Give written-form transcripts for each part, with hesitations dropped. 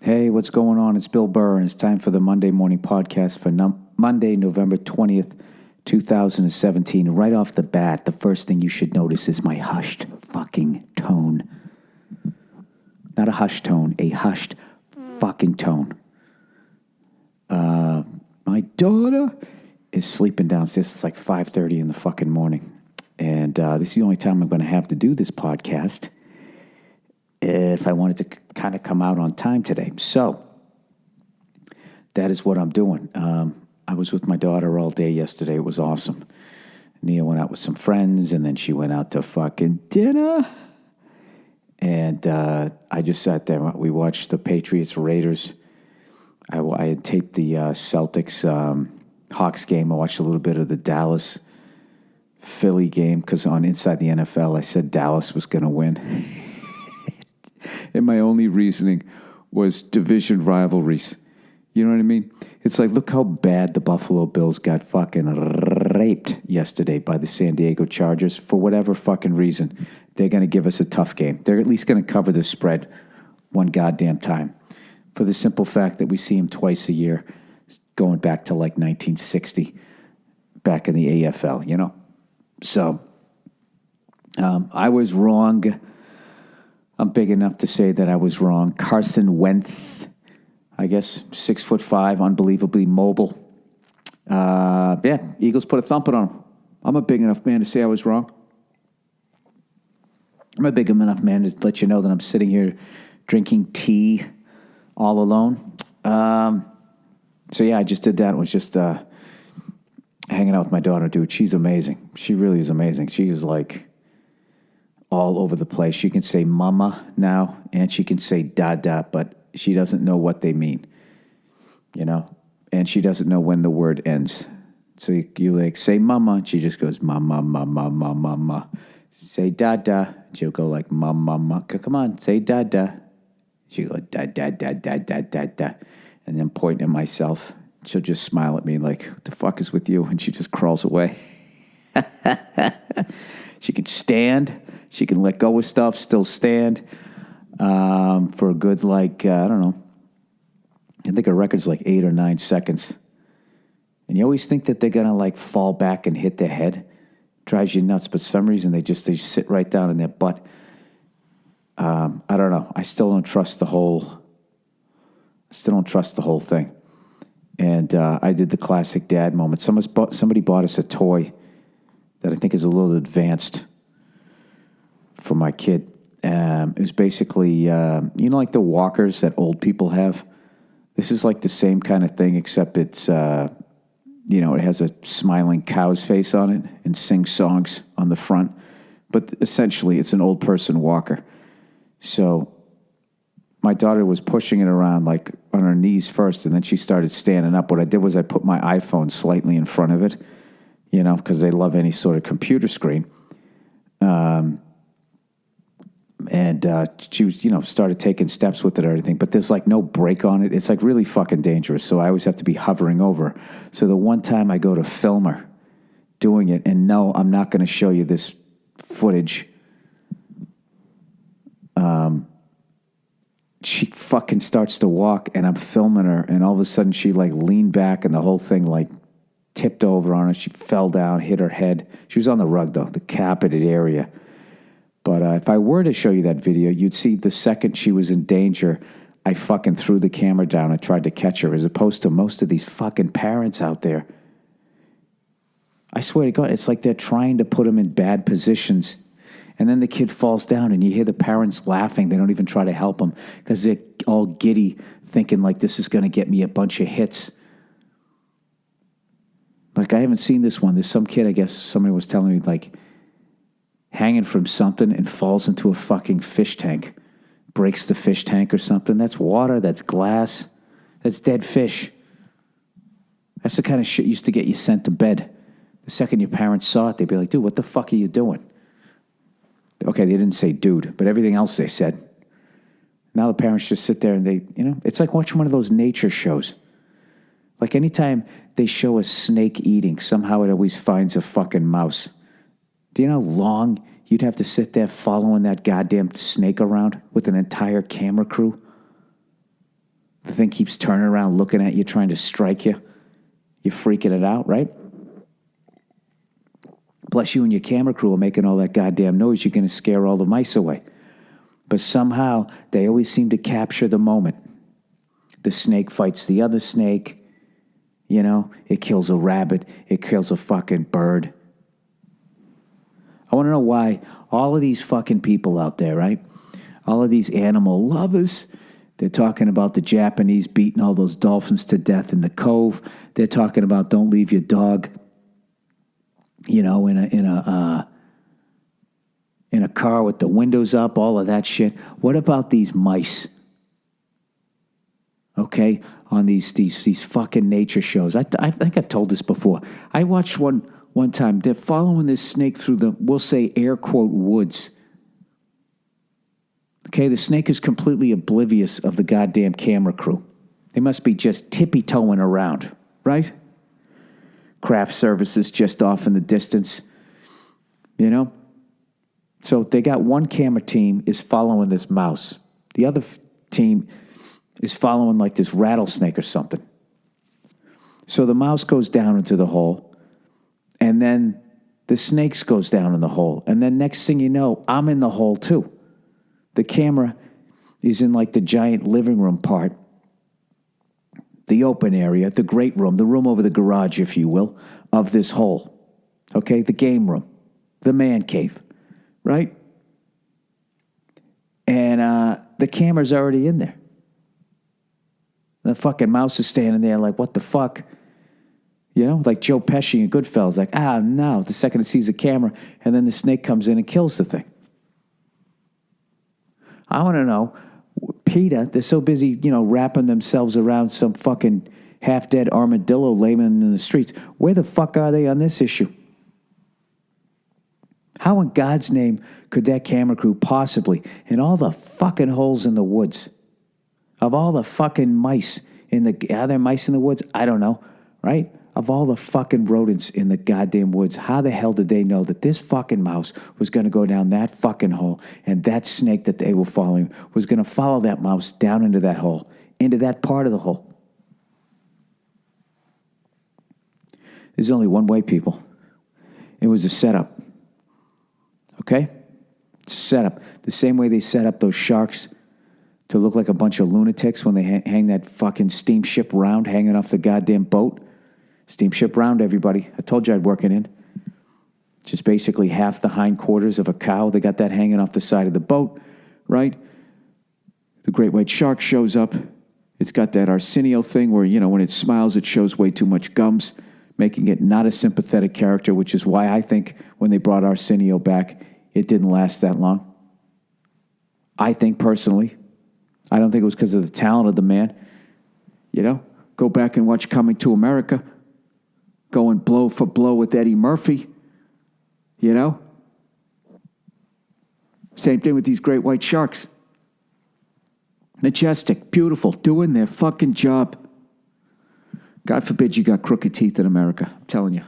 Hey, what's going on? It's Bill Burr, and it's time for the Monday morning podcast for Monday, November 20th, 2017. Right off the bat, the first thing you should notice is my hushed fucking tone. Not a hushed tone, a hushed fucking tone. My daughter is sleeping downstairs. It's like 5:30 in the fucking morning. And this is the only time I'm going to have to do this podcast if I wanted to kind of come out on time today. So that is what I'm doing. I was with my daughter all day yesterday. It was awesome. Nia went out with some friends, and then she went out to fucking dinner. And I just sat there. We watched the Patriots-Raiders. I had taped the Celtics Hawks game. I watched a little bit of the Dallas-Philly game because on Inside the NFL, I said Dallas was going to win. And my only reasoning was division rivalries. You know what I mean? It's like, look how bad the Buffalo Bills got fucking raped yesterday by the San Diego Chargers. For whatever fucking reason, they're going to give us a tough game. They're at least going to cover the spread one goddamn time. For the simple fact that we see them twice a year, going back to like 1960, back in the AFL, you know? So, I was wrong. I'm big enough to say that I was wrong. Carson Wentz, I guess, 6'5", unbelievably mobile. Eagles put a thumping on him. I'm a big enough man to say I was wrong. I'm a big enough man to let you know that I'm sitting here drinking tea all alone. I just did that. It was just hanging out with my daughter, dude. She's amazing. She really is amazing. She is like all over the place. She can say mama now, and she can say dada, but she doesn't know what they mean, you know? And she doesn't know when the word ends. So you like, say mama, and she just goes, mama, mama, mama, mama. Say dada, she'll go like, mama, mama. Come on, say dada. She'll go, da, da, da, da, da, da, da. And then pointing at myself, she'll just smile at me like, what the fuck is with you? And she just crawls away. She can stand. She can let go of stuff, still stand for a good, I don't know. I think her record's like 8 or 9 seconds. And you always think that they're going to, fall back and hit their head. Drives you nuts, but for some reason they just sit right down in their butt. I don't know. I still don't trust the whole thing. And I did the classic dad moment. Somebody bought us a toy that I think is a little advanced for my kid. It was basically, like the walkers that old people have. This is like the same kind of thing, except it's, it has a smiling cow's face on it and sings songs on the front. But essentially, it's an old person walker. So my daughter was pushing it around on her knees first, and then she started standing up. What I did was I put my iPhone slightly in front of it, because they love any sort of computer screen. And she was, started taking steps with it and everything, but there's no brake on it. It's really fucking dangerous. So I always have to be hovering over. So the one time I go to film her doing it, and no, I'm not going to show you this footage. She fucking starts to walk, and I'm filming her, and all of a sudden she leaned back, and the whole thing tipped over on her. She fell down, hit her head. She was on the rug though, the carpeted area. But if I were to show you that video, you'd see the second she was in danger, I fucking threw the camera down and tried to catch her, as opposed to most of these fucking parents out there. I swear to God, it's like they're trying to put them in bad positions. And then the kid falls down, and you hear the parents laughing. They don't even try to help them because they're all giddy, thinking this is going to get me a bunch of hits. I haven't seen this one. There's some kid, I guess somebody was telling me, hanging from something and falls into a fucking fish tank. Breaks the fish tank or something. That's water. That's glass. That's dead fish. That's the kind of shit used to get you sent to bed. The second your parents saw it, they'd be like, dude, what the fuck are you doing? Okay, they didn't say dude, but everything else they said. Now the parents just sit there and they, it's like watching one of those nature shows. Anytime they show a snake eating, somehow it always finds a fucking mouse. Do you know how long you'd have to sit there following that goddamn snake around with an entire camera crew? The thing keeps turning around, looking at you, trying to strike you. You're freaking it out, right? Plus, you and your camera crew are making all that goddamn noise. You're going to scare all the mice away. But somehow, they always seem to capture the moment. The snake fights the other snake. You know, it kills a rabbit. It kills a fucking bird. I want to know why all of these fucking people out there, right? All of these animal lovers, they're talking about the Japanese beating all those dolphins to death in the cove. They're talking about don't leave your dog, you know, in a car with the windows up, all of that shit. What about these mice? Okay, on these fucking nature shows. I think I've told this before. I watched one time. They're following this snake through the, we'll say, air quote, woods. Okay, the snake is completely oblivious of the goddamn camera crew. They must be just tippy-toeing around, right? Craft services just off in the distance, you know? So they got one camera team is following this mouse. The other team is following like this rattlesnake or something. So the mouse goes down into the hole, and then the snakes goes down in the hole. And then next thing you know, I'm in the hole too. The camera is in like the giant living room part, the open area, the great room, the room over the garage, if you will, of this hole. Okay, the game room, the man cave, right? And the camera's already in there. The fucking mouse is standing there like, what the fuck? You know, like Joe Pesci in Goodfellas, like, no, the second it sees the camera, and then the snake comes in and kills the thing. I want to know, PETA, they're so busy, you know, wrapping themselves around some fucking half-dead armadillo laying in the streets. Where the fuck are they on this issue? How in God's name could that camera crew possibly, in all the fucking holes in the woods, of all the fucking mice are there mice in the woods? I don't know, right? Of all the fucking rodents in the goddamn woods, how the hell did they know that this fucking mouse was going to go down that fucking hole, and that snake that they were following was going to follow that mouse down into that hole, into that part of the hole? There's only one way, people. It was a setup. Okay? It's a setup. The same way they set up those sharks to look like a bunch of lunatics when they hang that fucking steamship round hanging off the goddamn boat. Steamship round, everybody. I told you I'd work it in. Just basically half the hindquarters of a cow. They got that hanging off the side of the boat, right? The great white shark shows up. It's got that Arsenio thing where, you know, when it smiles, it shows way too much gums, making it not a sympathetic character, which is why I think when they brought Arsenio back, it didn't last that long. I think personally. I don't think it was because of the talent of the man. You know, go back and watch Coming to America. Going blow for blow with Eddie Murphy. You know? Same thing with these great white sharks. Majestic, beautiful, doing their fucking job. God forbid you got crooked teeth in America. I'm telling you.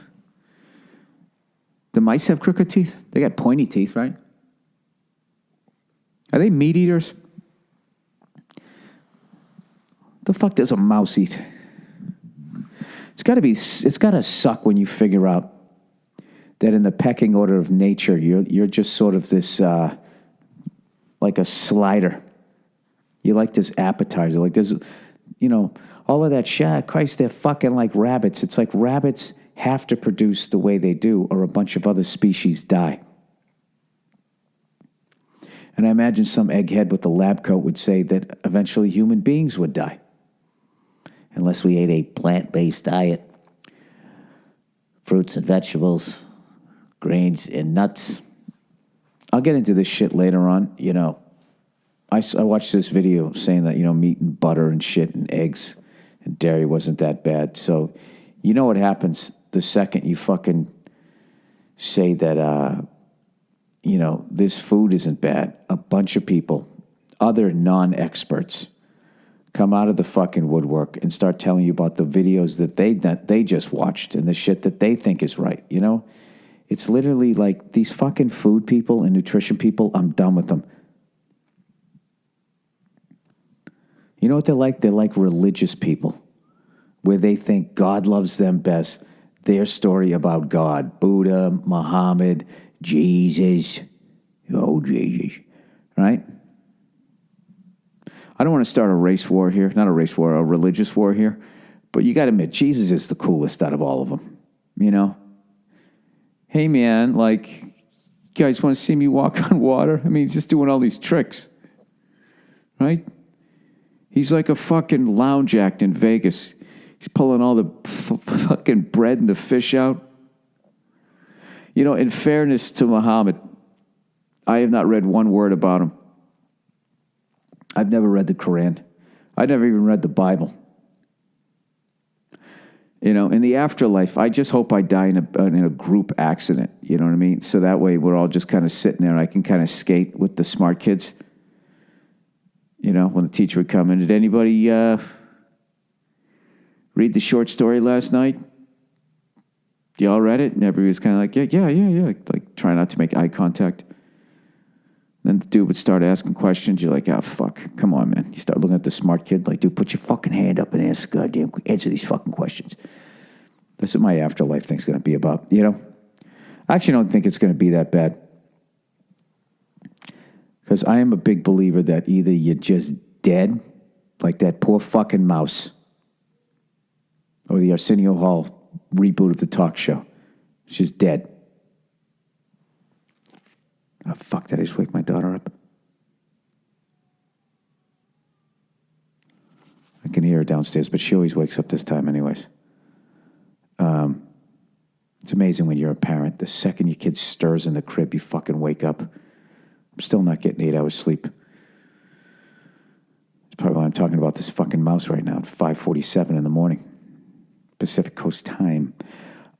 Do mice have crooked teeth? They got pointy teeth, right? Are they meat eaters? The fuck does a mouse eat? It's got to suck when you figure out that in the pecking order of nature, you're just sort of this, like a slider. You're like this appetizer. Like there's, you know, all of that shit. Christ, they're fucking like rabbits. It's like rabbits have to produce the way they do or a bunch of other species die. And I imagine some egghead with a lab coat would say that eventually human beings would die. Unless we ate a plant-based diet, fruits and vegetables, grains and nuts. I'll get into this shit later on. You know, I watched this video saying that, you know, meat and butter and shit and eggs and dairy wasn't that bad. So you know what happens the second you fucking say that, you know, this food isn't bad. A bunch of people, other non-experts, come out of the fucking woodwork and start telling you about the videos that they just watched and the shit that they think is right, you know? It's literally like these fucking food people and nutrition people, I'm done with them. You know what they're like? They're like religious people, where they think God loves them best. Their story about God, Buddha, Muhammad, Jesus, oh, Jesus, right? I don't want to start a race war here. Not a race war, a religious war here. But you got to admit, Jesus is the coolest out of all of them, you know? Hey, man, like, you guys want to see me walk on water? I mean, he's just doing all these tricks, right? He's like a fucking lounge act in Vegas. He's pulling all the fucking bread and the fish out. You know, in fairness to Muhammad, I have not read one word about him. I've never read the Quran. I've never even read the Bible. You know, in the afterlife, I just hope I die in a group accident. You know what I mean? So that way we're all just kind of sitting there and I can kind of skate with the smart kids. You know, when the teacher would come in, did anybody read the short story last night? Y'all read it? And everybody was kind of like, yeah. Like trying not to make eye contact. Then the dude would start asking questions. You're like, oh, fuck. Come on, man. You start looking at the smart kid like, dude, put your fucking hand up and answer these fucking questions. That's what my afterlife thing's going to be about, you know? I actually don't think it's going to be that bad. Because I am a big believer that either you're just dead, like that poor fucking mouse, or the Arsenio Hall reboot of the talk show. It's just dead. Oh, fuck, did I just wake my daughter up? I can hear her downstairs, but she always wakes up this time anyways. It's amazing when you're a parent. The second your kid stirs in the crib, you fucking wake up. I'm still not getting 8 hours sleep. That's probably why I'm talking about this fucking mouse right now at 5:47 in the morning. Pacific Coast time.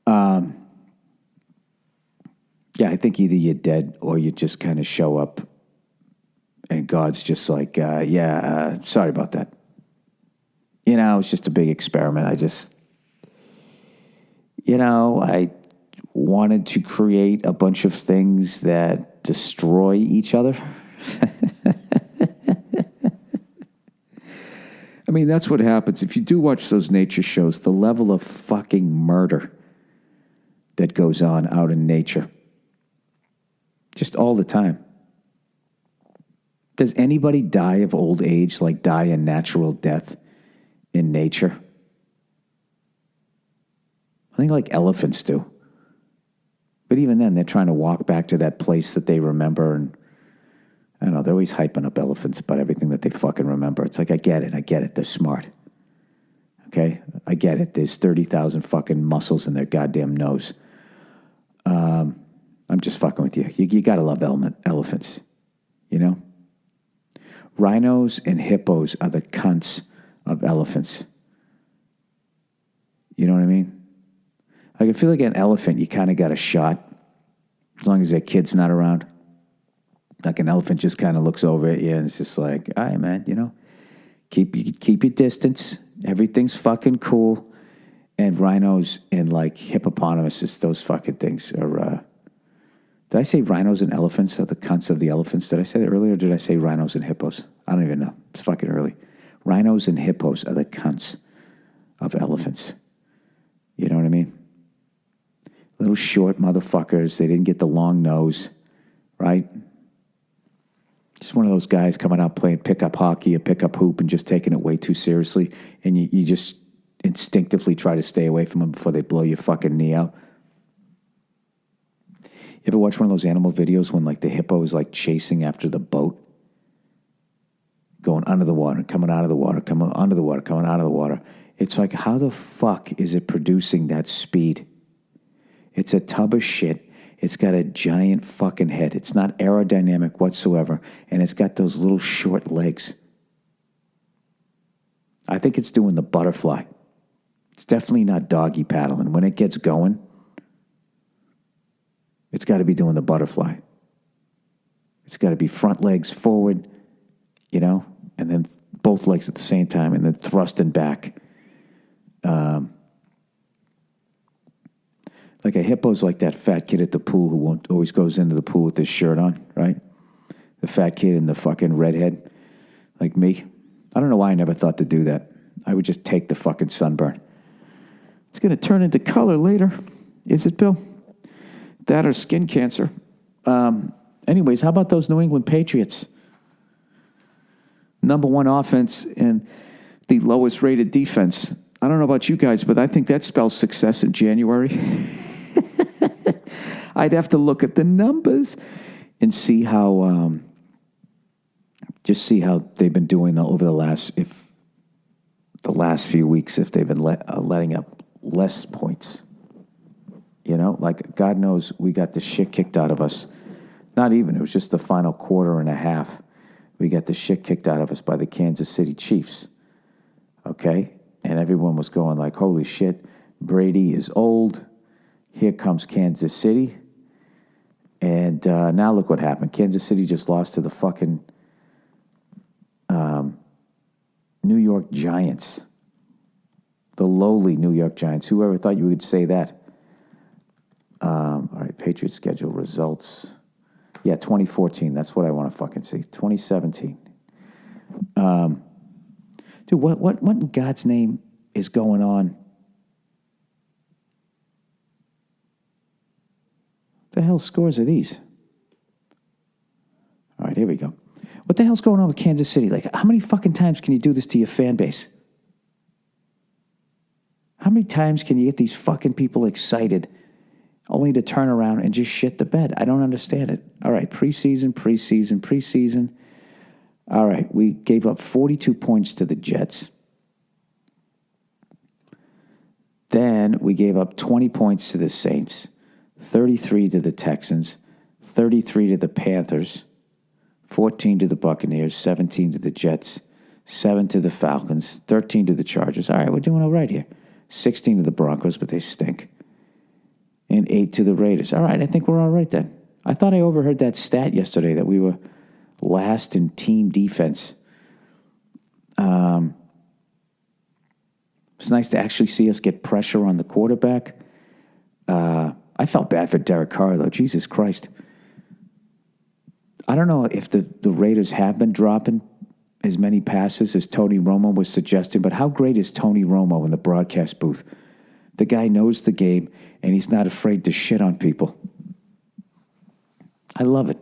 Yeah, I think either you're dead or you just kind of show up and God's just like, sorry about that. You know, it's just a big experiment. I wanted to create a bunch of things that destroy each other. I mean, that's what happens. If you do watch those nature shows, the level of fucking murder that goes on out in nature. Just all the time. Does anybody die of old age, like die a natural death in nature? I think like elephants do. But even then, they're trying to walk back to that place that they remember. And I don't know, they're always hyping up elephants about everything that they fucking remember. It's like, I get it. They're smart. Okay? I get it. There's 30,000 fucking muscles in their goddamn nose. I'm just fucking with you. You got to love elephants, you know? Rhinos and hippos are the cunts of elephants. You know what I mean? Like, I feel like an elephant, you kind of got a shot as long as their kid's not around. Like an elephant just kind of looks over at you and it's just like, all right, man, you know, keep your distance. Everything's fucking cool. And rhinos and like hippopotamuses, those fucking things are, did I say rhinos and elephants are the cunts of the elephants? Did I say that earlier or did I say rhinos and hippos? I don't even know. It's fucking early. Rhinos and hippos are the cunts of elephants. You know what I mean? Little short motherfuckers. They didn't get the long nose, right? Just one of those guys coming out playing pickup hockey or pickup hoop and just taking it way too seriously. And you just instinctively try to stay away from them before they blow your fucking knee out. You ever watch one of those animal videos when like the hippo is like chasing after the boat? Going under the water, coming out of the water, coming under the water, coming out of the water. It's like, how the fuck is it producing that speed? It's a tub of shit. It's got a giant fucking head. It's not aerodynamic whatsoever. And it's got those little short legs. I think it's doing the butterfly. It's definitely not doggy paddling. When it gets going, it's got to be doing the butterfly. It's got to be front legs forward, you know, and then both legs at the same time, and then thrusting back. Like a hippo's like that fat kid at the pool who always goes into the pool with his shirt on, right? The fat kid and the fucking redhead, like me. I don't know why I never thought to do that. I would just take the fucking sunburn. It's going to turn into color later. Is it, Bill? That or skin cancer. Anyways, how about those New England Patriots? Number one offense and the lowest rated defense. I don't know about you guys, but I think that spells success in January. I'd have to look at the numbers and see how, just see how they've been doing over the last few weeks, if they've been letting up less points. You know, like God knows we got the shit kicked out of us. Not even, it was just the final quarter and a half. We got the shit kicked out of us by the Kansas City Chiefs. Okay? And everyone was going like, holy shit, Brady is old. Here comes Kansas City. And now look what happened. Kansas City just lost to the fucking New York Giants. The lowly New York Giants. Whoever thought you would say that? All right, Patriots schedule results. Yeah, 2014. That's what I want to fucking see. 2017. Dude, what in God's name is going on? The hell scores are these? All right, here we go. What the hell's going on with Kansas City? Like, how many fucking times can you do this to your fan base? How many times can you get these fucking people excited only to turn around and just shit the bed? I don't understand it. All right, preseason. All right, we gave up 42 points to the Jets. Then we gave up 20 points to the Saints, 33 to the Texans, 33 to the Panthers, 14 to the Buccaneers, 17 to the Jets, 7 to the Falcons, 13 to the Chargers. All right, we're doing all right here. 16 to the Broncos, but they stink. And 8 to the Raiders. All right, I think we're all right then. I thought I overheard that stat yesterday that we were last in team defense. It's nice to actually see us get pressure on the quarterback. I felt bad for Derek Carr, though. Jesus Christ. I don't know if the Raiders have been dropping as many passes as Tony Romo was suggesting, but how great is Tony Romo in the broadcast booth? The guy knows the game, and he's not afraid to shit on people. I love it.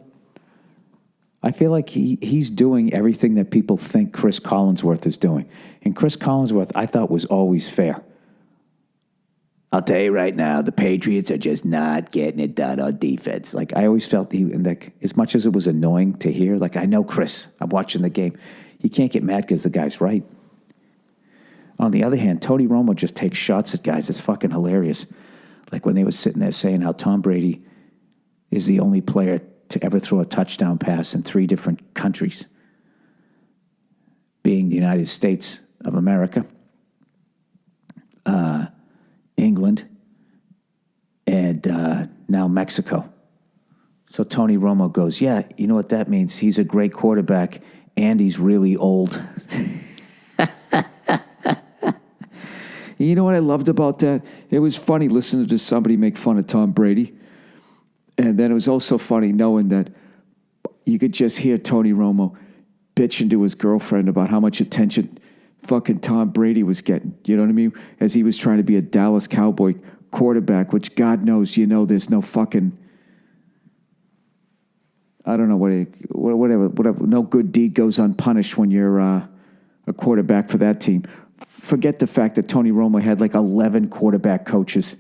I feel like he's doing everything that people think Chris Collinsworth is doing. And Chris Collinsworth, I thought, was always fair. I'll tell you right now, the Patriots are just not getting it done on defense. Like, I always felt, like, as much as it was annoying to hear, like, I know Chris, I'm watching the game. You can't get mad because the guy's right. On the other hand, Tony Romo just takes shots at guys. It's fucking hilarious. Like when they were sitting there saying how Tom Brady is the only player to ever throw a touchdown pass in 3 different countries, being the United States of America, England, and now Mexico. So Tony Romo goes, yeah, you know what that means? He's a great quarterback, and he's really old. You know what I loved about that? It was funny listening to somebody make fun of Tom Brady. And then it was also funny knowing that you could just hear Tony Romo bitching to his girlfriend about how much attention fucking Tom Brady was getting. You know what I mean? As he was trying to be a Dallas Cowboy quarterback, which God knows, you know, there's no fucking, I don't know, whatever. No good deed goes unpunished when you're a quarterback for that team. Forget the fact that Tony Romo had like 11 quarterback coaches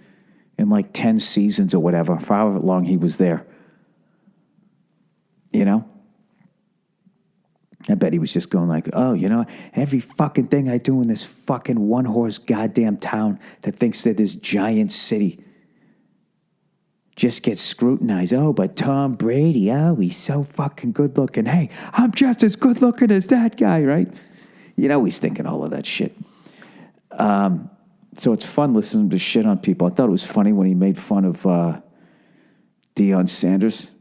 in like 10 seasons or whatever, for however long he was there. You know? I bet he was just going like, oh, you know, every fucking thing I do in this fucking one-horse goddamn town that thinks they're this giant city just gets scrutinized. Oh, but Tom Brady, oh, he's so fucking good-looking. Hey, I'm just as good-looking as that guy, right? You know he's thinking all of that shit. So it's fun listening to shit on people. I thought it was funny when he made fun of Deion Sanders.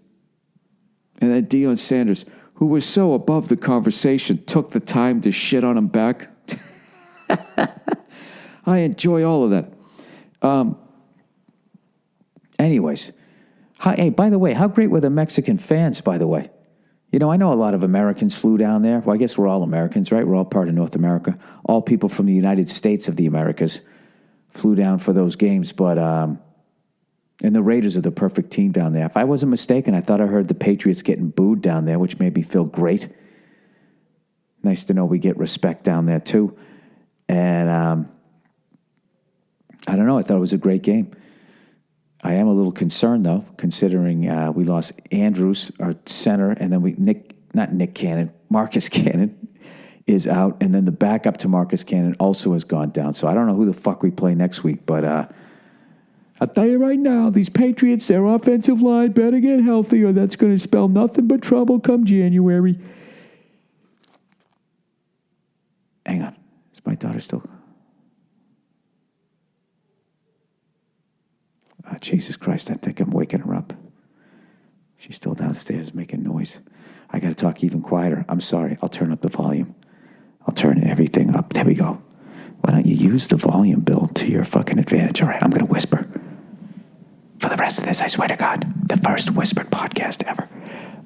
And then Deion Sanders, who was so above the conversation, took the time to shit on him back. I enjoy all of that. Anyways. Hey, by the way, how great were the Mexican fans, by the way? You know, I know a lot of Americans flew down there. Well, I guess we're all Americans, right? We're all part of North America. All people from the United States of the Americas flew down for those games. But, and the Raiders are the perfect team down there. If I wasn't mistaken, I thought I heard the Patriots getting booed down there, which made me feel great. Nice to know we get respect down there, too. And I don't know. I thought it was a great game. I am a little concerned, though, considering we lost Andrews, our center, and then Marcus Cannon is out, and then the backup to Marcus Cannon also has gone down. So I don't know who the fuck we play next week, but I'll tell you right now, these Patriots, their offensive line better get healthy, or that's going to spell nothing but trouble come January. Hang on. Is my daughter still... Jesus Christ, I think I'm waking her up. She's still downstairs making noise. I got to talk even quieter. I'm sorry. I'll turn up the volume. I'll turn everything up. There we go. Why don't you use the volume, Bill, to your fucking advantage? All right, I'm going to whisper. For the rest of this, I swear to God, the first whispered podcast ever.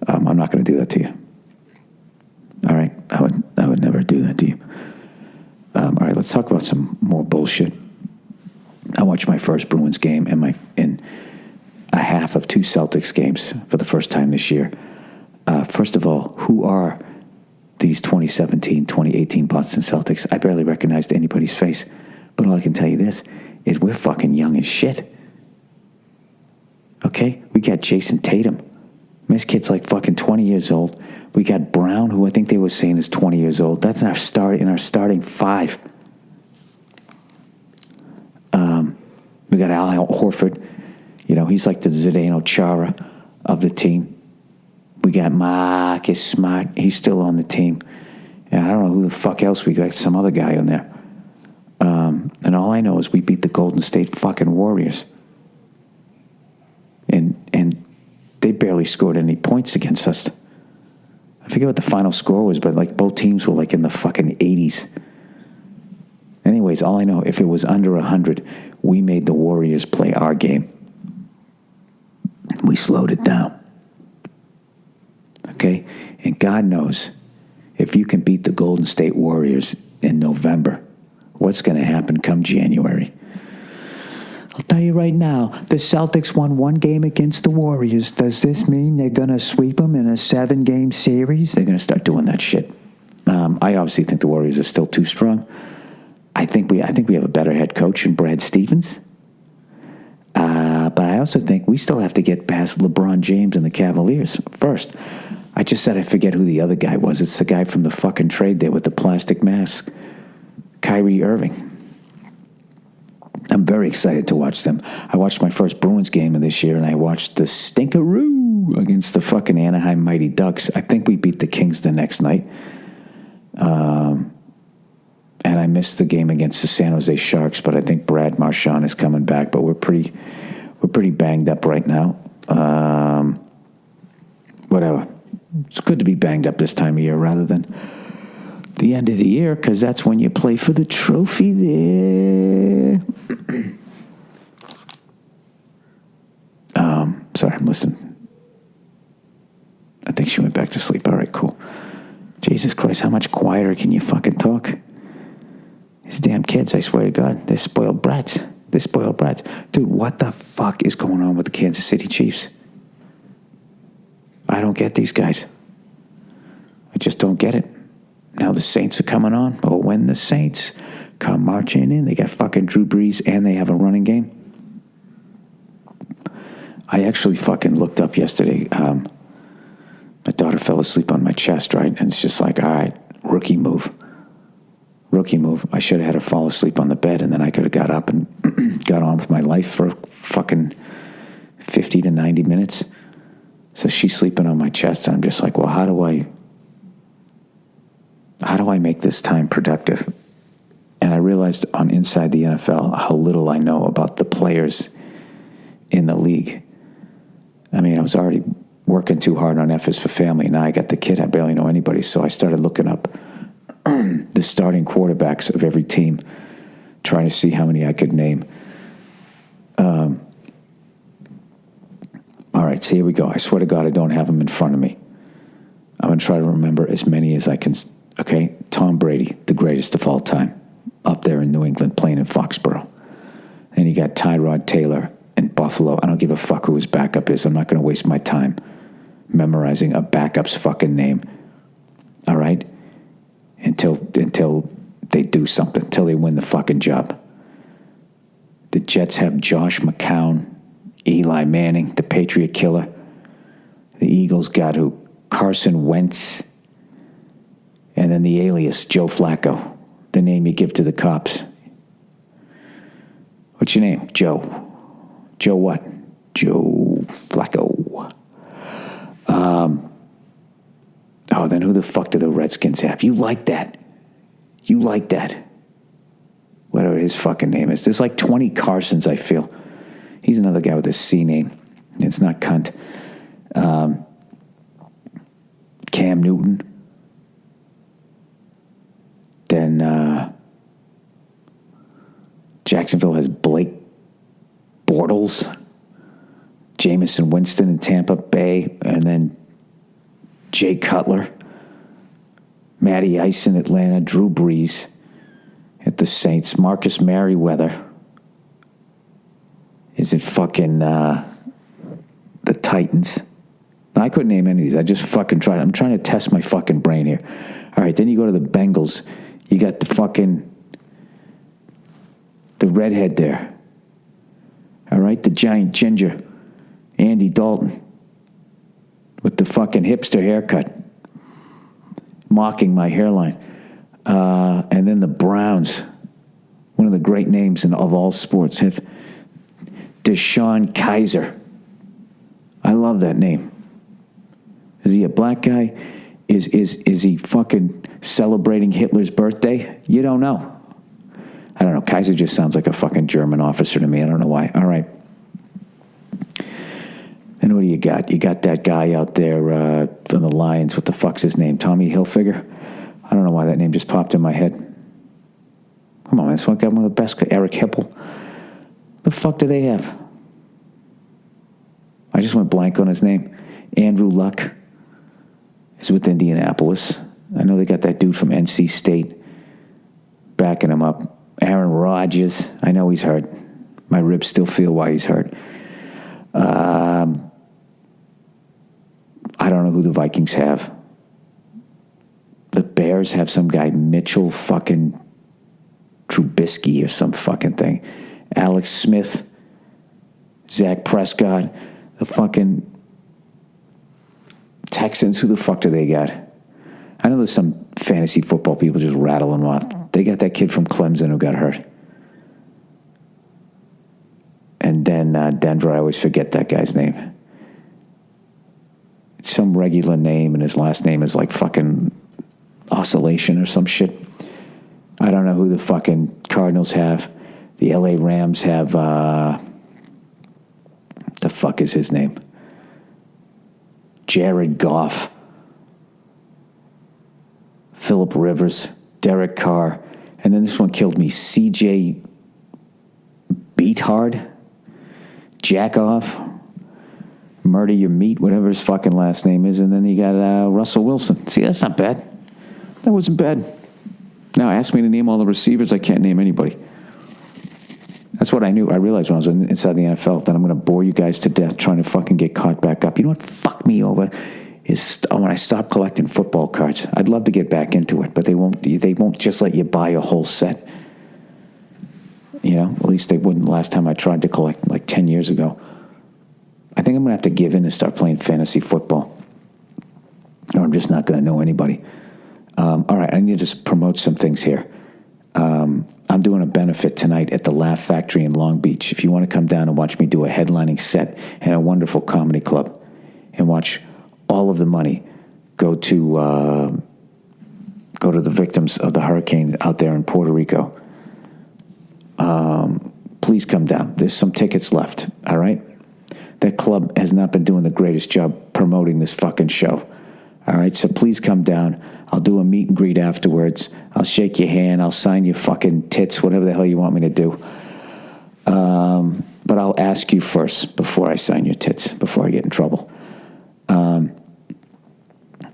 I'm not going to do that to you. All right? I would never do that to you. All right, let's talk about some more bullshit. I watched my first Bruins game in a half of 2 Celtics games for the first time this year. First of all, who are these 2017, 2018 Boston Celtics? I barely recognized anybody's face. But all I can tell you this is we're fucking young as shit. Okay? We got Jason Tatum. This kid's like fucking 20 years old. We got Brown, who I think they were saying is 20 years old. That's in our starting 5. We got Al Horford. You know, he's like the Zdeno Chara of the team. We got Marcus Smart. He's still on the team. And I don't know who the fuck else we got. Some other guy on there. And all I know is we beat the Golden State fucking Warriors. And they barely scored any points against us. I forget what the final score was, but like both teams were like in the fucking 80s. Anyways, all I know, if it was under 100, we made the Warriors play our game. We slowed it down. Okay? And God knows, if you can beat the Golden State Warriors in November, what's going to happen come January? I'll tell you right now, the Celtics won 1 game against the Warriors. Does this mean they're going to sweep them in a 7-game series? They're going to start doing that shit. I obviously think the Warriors are still too strong. I think we have a better head coach in Brad Stevens. But I also think we still have to get past LeBron James and the Cavaliers first. I just said I forget who the other guy was. It's the guy from the fucking trade there with the plastic mask. Kyrie Irving. I'm very excited to watch them. I watched my first Bruins game of this year, and I watched the Stinkaroo against the fucking Anaheim Mighty Ducks. I think we beat the Kings the next night. And I missed the game against the San Jose Sharks, but I think Brad Marchand is coming back. But we're pretty banged up right now. Whatever. It's good to be banged up this time of year rather than the end of the year, because that's when you play for the trophy there. Sorry, I'm listening. I think she went back to sleep. All right, cool. Jesus Christ, how much quieter can you fucking talk? These damn kids, I swear to God, they're spoiled brats. They're spoiled brats. Dude, what the fuck is going on with the Kansas City Chiefs? I don't get these guys. I just don't get it. Now the Saints are coming on. Oh, when the Saints come marching in, they got fucking Drew Brees and they have a running game. I actually fucking looked up yesterday. My daughter fell asleep on my chest, right? And it's just like, all right, rookie move. Rookie move. I should have had her fall asleep on the bed, and then I could have got up and got on with my life for fucking 50 to 90 minutes. So she's sleeping on my chest, and I'm just like, well, how do I make this time productive? And I realized on Inside the NFL how little I know about the players in the league. I mean, I was already working too hard on F is for Family. Now I got the kid. I barely know anybody. So I started looking up the starting quarterbacks of every team, trying to see how many I could name. All right, so here we go. I swear to God, I don't have them in front of me. I'm going to try to remember as many as I can. Okay, Tom Brady, the greatest of all time, up there in New England playing in Foxborough. And you got Tyrod Taylor in Buffalo. I don't give a fuck who his backup is. I'm not going to waste my time memorizing a backup's fucking name. All right? Until they do something, until they win the fucking job. The Jets have Josh McCown, Eli Manning, the Patriot killer. The Eagles got who? Carson Wentz. And then the alias, Joe Flacco, the name you give to the cops. What's your name? Joe. Joe what? Joe Flacco. Oh, then who the fuck do the Redskins have? You like that. You like that. Whatever his fucking name is. There's like 20 Carsons, I feel. He's another guy with a C name. It's not cunt. Cam Newton. Then Jacksonville has Blake Bortles, Jameson Winston in Tampa Bay, and then Jay Cutler, Matty Ice in Atlanta, Drew Brees at the Saints, Marcus Merriweather is it fucking the Titans. I couldn't name any of these. I just fucking tried. I'm trying to test my fucking brain here. All right, then you go to the Bengals. You got the redhead there. All right, the giant ginger, Andy Dalton, with the fucking hipster haircut, mocking my hairline. And then the Browns, one of the great names of all sports, have Deshaun Kaiser. I love that name. Is he a black guy? Is he fucking celebrating Hitler's birthday? You don't know. I don't know. Kaiser just sounds like a fucking German officer to me. I don't know why. All right. And what do you got? You got that guy out there on the Lions. What the fuck's his name? Tommy Hilfiger? I don't know why that name just popped in my head. Come on, man. This one guy, one of the best. Eric Hipple. The fuck do they have? I just went blank on his name. Andrew Luck is with Indianapolis. I know they got that dude from NC State backing him up. Aaron Rodgers. I know he's hurt. My ribs still feel why he's hurt. I don't know who the Vikings have. The Bears have some guy, Mitchell fucking Trubisky or some fucking thing. Alex Smith, Zach Prescott, the fucking Texans. Who the fuck do they got? I know there's some fantasy football people just rattling off. They got that kid from Clemson who got hurt. And then Denver, I always forget that guy's name. It's some regular name, and his last name is like fucking Oscillation or some shit. I don't know who the fucking Cardinals have. The LA Rams have, the fuck is his name? Jared Goff. Phillip Rivers. Derek Carr. And then this one killed me. CJ Beathard. Jack Off. Murder Your Meat, whatever his fucking last name is. And then you got Russell Wilson. See, that's not bad. That wasn't bad. Now, ask me to name all the receivers. I can't name anybody. That's what I knew. I realized when I was inside the NFL that I'm going to bore you guys to death trying to fucking get caught back up. You know what fucked me over is when I stopped collecting football cards. I'd love to get back into it, but they won't just let you buy a whole set. You know, at least they wouldn't last time I tried to collect, like 10 years ago. I think I'm going to have to give in and start playing fantasy football. Or I'm just not going to know anybody. All right, I need to just promote some things here. I'm doing a benefit tonight at the Laugh Factory in Long Beach. If you want to come down and watch me do a headlining set and a wonderful comedy club and watch all of the money go to the victims of the hurricane out there in Puerto Rico, please come down. There's some tickets left, all right? That club has not been doing the greatest job promoting this fucking show. All right, so please come down. I'll do a meet and greet afterwards. I'll shake your hand. I'll sign your fucking tits, whatever the hell you want me to do. But I'll ask you first before I sign your tits, before I get in trouble.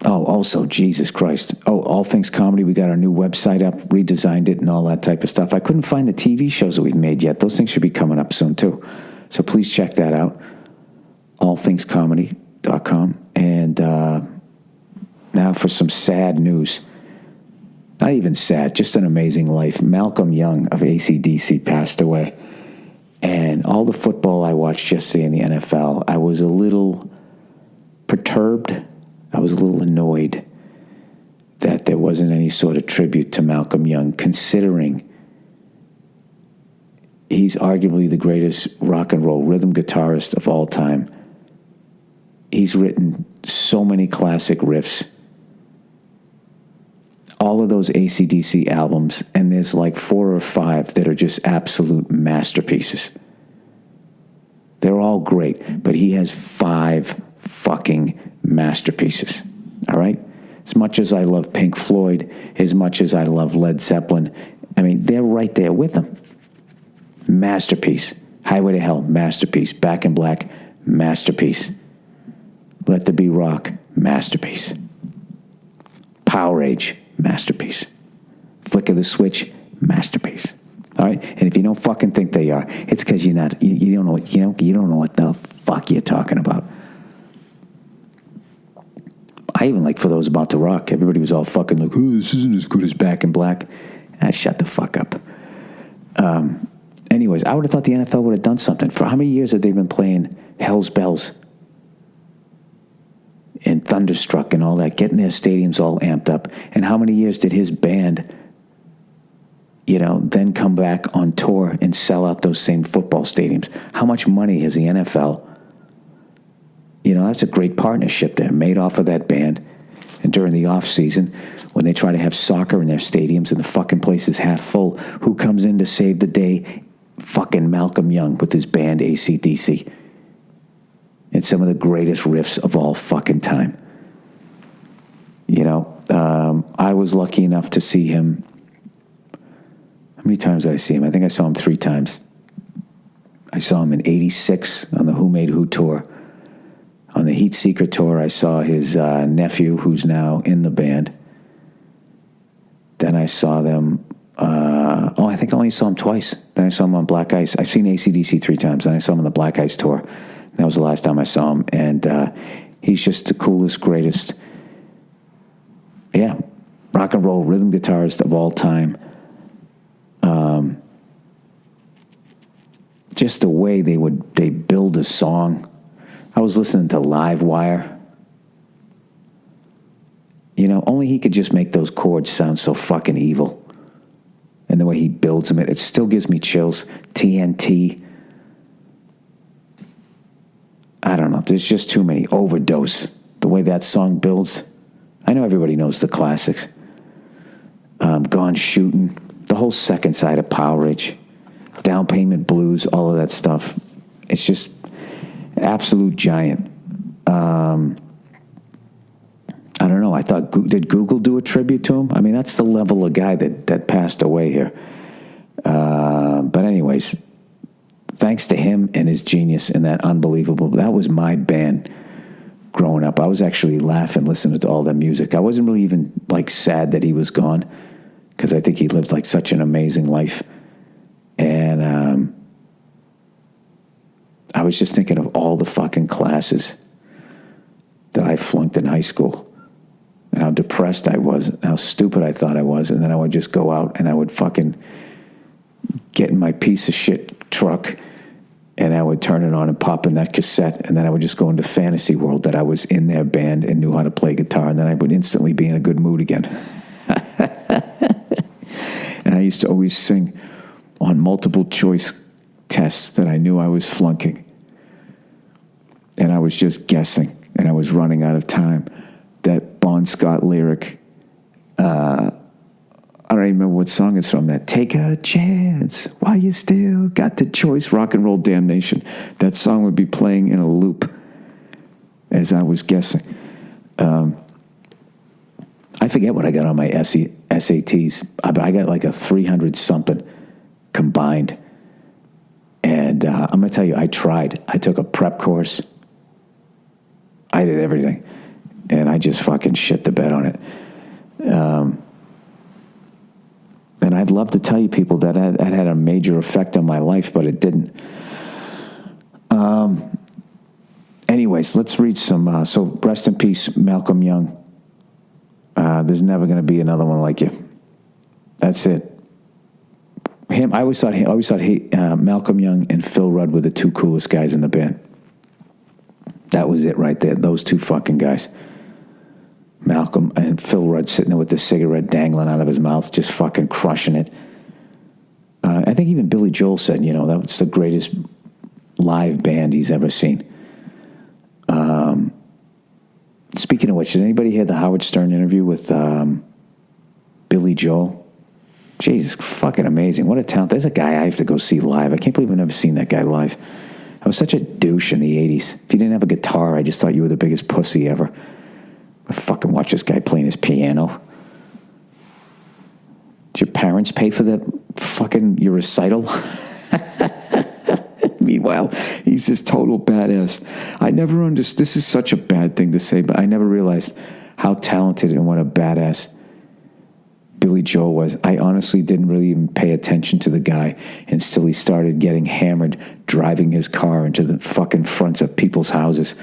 Oh, also, Jesus Christ. Oh, All Things Comedy, we got our new website up, redesigned it and all that type of stuff. I couldn't find the TV shows that we've made yet. Those things should be coming up soon, too. So please check that out, allthingscomedy.com. And now for some sad news. Not even sad, just an amazing life. Malcolm Young of AC/DC passed away. And all the football I watched yesterday in the NFL, I was a little perturbed. I was a little annoyed that there wasn't any sort of tribute to Malcolm Young, considering he's arguably the greatest rock and roll rhythm guitarist of all time. He's written so many classic riffs. All of those AC/DC albums, and there's like 4 or 5 that are just absolute masterpieces. They're all great, but he has 5 fucking masterpieces, all right? As much as I love Pink Floyd, as much as I love Led Zeppelin, I mean, they're right there with him. Masterpiece. Highway to Hell, masterpiece. Back in Black, masterpiece. Let There Be Rock, masterpiece. Power Age, masterpiece. Flick of the Switch, masterpiece. All right, and if you don't fucking think they are, it's because you don't know you don't know what the fuck you're talking about. I even like For Those About to Rock. Everybody was all fucking like, "Oh, this isn't as good as Back in Black." Shut the fuck up. Anyways, I would have thought the NFL would have done something. For how many years have they been playing Hell's Bells and Thunderstruck and all that, getting their stadiums all amped up? And how many years did his band, then come back on tour and sell out those same football stadiums? How much money has the NFL, that's a great partnership there, made off of that band. And during the off season, when they try to have soccer in their stadiums and the fucking place is half full, who comes in to save the day? Fucking Malcolm Young with his band AC/DC. And some of the greatest riffs of all fucking time. I was lucky enough to see him. How many times did I see him? I think I saw him 3 times. I saw him in '86 on the Who Made Who tour. On the Heat Seeker tour, I saw his nephew, who's now in the band. Then I saw them, I think I only saw him twice. Then I saw him on Black Ice. I've seen AC/DC 3 times. Then I saw him on the Black Ice tour. That was the last time I saw him. And he's just the coolest, greatest, rock and roll rhythm guitarist of all time. Just the way they build a song. I was listening to Live Wire. Only he could just make those chords sound so fucking evil. And the way he builds them, it still gives me chills. TNT. I don't know. There's just too many. Overdose. The way that song builds. I know everybody knows the classics. Gone Shooting. The whole second side of Power Age. Down Payment Blues. All of that stuff. It's just absolute giant. I don't know. I thought, did Google do a tribute to him? I mean, that's the level of guy that passed away here. But anyways, thanks to him and his genius and that that was my band growing up. I was actually laughing listening to all that music. I wasn't really even sad that he was gone, because I think he lived such an amazing life. And I was just thinking of all the fucking classes that I flunked in high school, and how depressed I was, and how stupid I thought I was. And then I would just go out and I would fucking get in my piece of shit truck, and I would turn it on and pop in that cassette, and then I would just go into fantasy world that I was in their band and knew how to play guitar, and then I would instantly be in a good mood again. And I used to always sing on multiple choice tests that I knew I was flunking. And I was just guessing, and I was running out of time. That Bon Scott lyric, I don't even remember what song it's from, that "Take a chance while you still got the choice," Rock and Roll Damnation. That song would be playing in a loop as I was guessing. I forget what I got on my SATs, but I got a 300-something combined. And I'm going to tell you, I tried. I took a prep course. I did everything. and I just fucking shit the bed on it. And I'd love to tell you people that had a major effect on my life, but it didn't. Anyways, let's read some. So rest in peace, Malcolm Young. There's never going to be another one like you. That's it. Him. I always thought Malcolm Young and Phil Rudd were the two coolest guys in the band. That was it right there. Those two fucking guys. Malcolm and Phil Rudd sitting there with the cigarette dangling out of his mouth, just fucking crushing it. I think even Billy Joel said, that was the greatest live band he's ever seen. Speaking of which, did anybody hear the Howard Stern interview with Billy Joel? Jesus, fucking amazing. What a talent. There's a guy I have to go see live. I can't believe I've never seen that guy live. I was such a douche in the 80s. If you didn't have a guitar, I just thought you were the biggest pussy ever. I fucking watch this guy playing his piano. Did your parents pay for your recital? Meanwhile, he's this total badass. I never understood. This is such a bad thing to say, but I never realized how talented and what a badass Billy Joel was. I honestly didn't really even pay attention to the guy until he started getting hammered, driving his car into the fucking fronts of people's houses.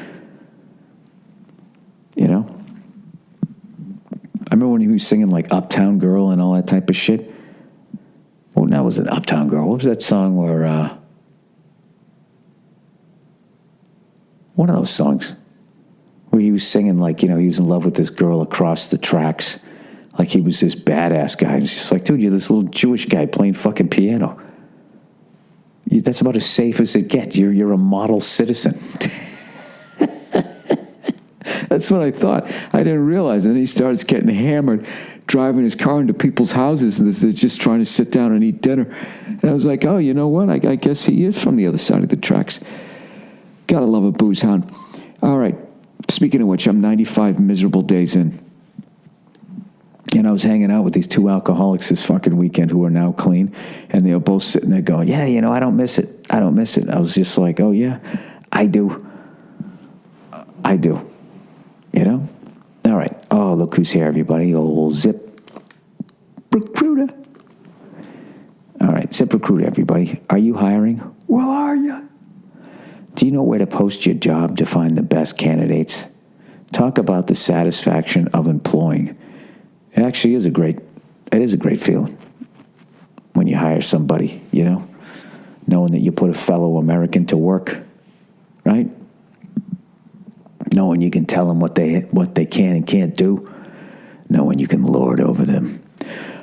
I remember when he was singing like Uptown Girl and all that type of shit. Well, that was an Uptown Girl. What was that song where, one of those songs where he was singing like, he was in love with this girl across the tracks. Like he was this badass guy. It's just like, dude, you're this little Jewish guy playing fucking piano. That's about as safe as it gets. You're a model citizen. That's what I thought. I didn't realize. And then he starts getting hammered, driving his car into people's houses, and they're just trying to sit down and eat dinner. And I was like, oh, you know what? I guess he is from the other side of the tracks. Gotta love a booze hound. All right. Speaking of which, I'm 95 miserable days in. And I was hanging out with these two alcoholics this fucking weekend who are now clean. And they were both sitting there going, yeah, I don't miss it. I don't miss it. I was just like, oh, yeah, I do. I do. All right. Oh, look who's here, everybody. Old Zip Recruiter. All right. Zip Recruiter, everybody. Are you hiring? Well, are you? Do you know where to post your job to find the best candidates? Talk about the satisfaction of employing. It actually is a great feeling when you hire somebody, knowing that you put a fellow American to work, right? Knowing you can tell them what they can and can't do, knowing you can lord over them.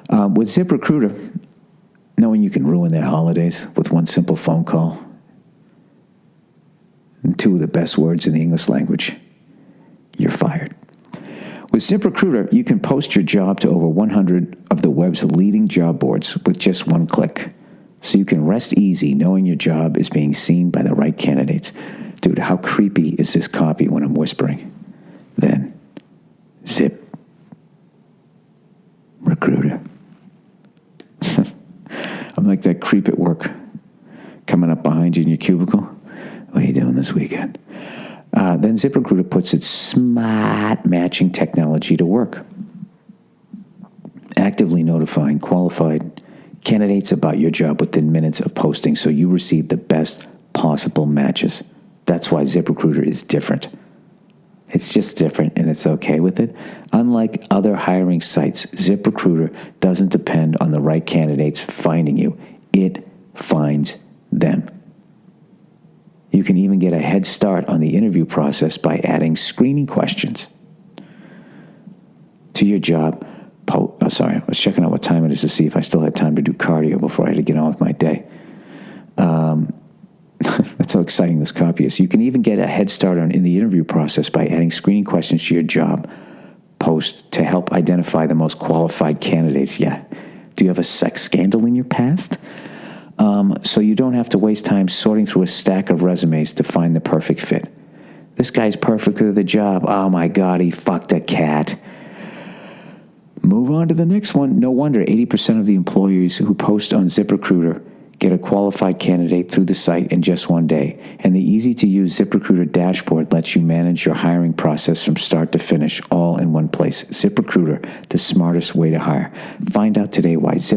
With ZipRecruiter, knowing you can ruin their holidays with one simple phone call, and two of the best words in the English language, you're fired. With ZipRecruiter, you can post your job to over 100 of the web's leading job boards with just one click. So you can rest easy knowing your job is being seen by the right candidates. Dude, how creepy is this copy when I'm whispering? Then, Zip Recruiter. I'm like that creep at work coming up behind you in your cubicle. What are you doing this weekend? Then ZipRecruiter puts its smart matching technology to work, actively notifying qualified candidates about your job within minutes of posting so you receive the best possible matches. That's why ZipRecruiter is different. It's just different, and it's okay with it. Unlike other hiring sites, ZipRecruiter doesn't depend on the right candidates finding you. It finds them. You can even get a head start on the interview process by adding screening questions to your job. I was checking out what time it is to see if I still had time to do cardio before I had to get on with my day. That's how exciting this copy is. You can even get a head start in the interview process by adding screening questions to your job post to help identify the most qualified candidates. Yeah. Do you have a sex scandal in your past? So you don't have to waste time sorting through a stack of resumes to find the perfect fit. This guy's perfect for the job. Oh my God, he fucked a cat. Move on to the next one. No wonder 80% of the employees who post on ZipRecruiter Get a qualified candidate through the site in just one day. And the easy-to-use ZipRecruiter dashboard lets you manage your hiring process from start to finish, all in one place. ZipRecruiter, the smartest way to hire. Find out today why has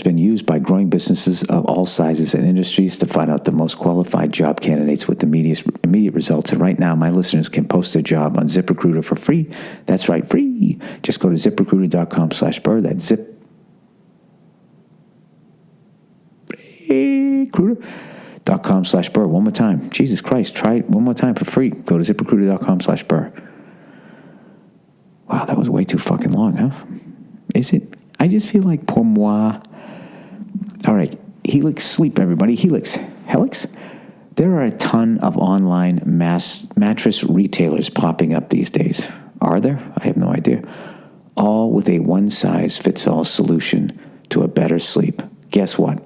been used by growing businesses of all sizes and industries to find out the most qualified job candidates with immediate results. And right now, my listeners can post their job on ZipRecruiter for free. That's right, free. Just go to ZipRecruiter.com/Burr. That's ZipRecruiter.com/Burr. One more time. Jesus Christ, try it one more time for free. Go to ZipRecruiter.com/Burr. Wow, that was way too fucking long, huh? Is it? I just feel like pour moi. All right, Helix Sleep, everybody. Helix. There are a ton of online mattress retailers popping up these days. Are there? I have no idea. All with a one-size-fits-all solution to a better sleep. Guess what?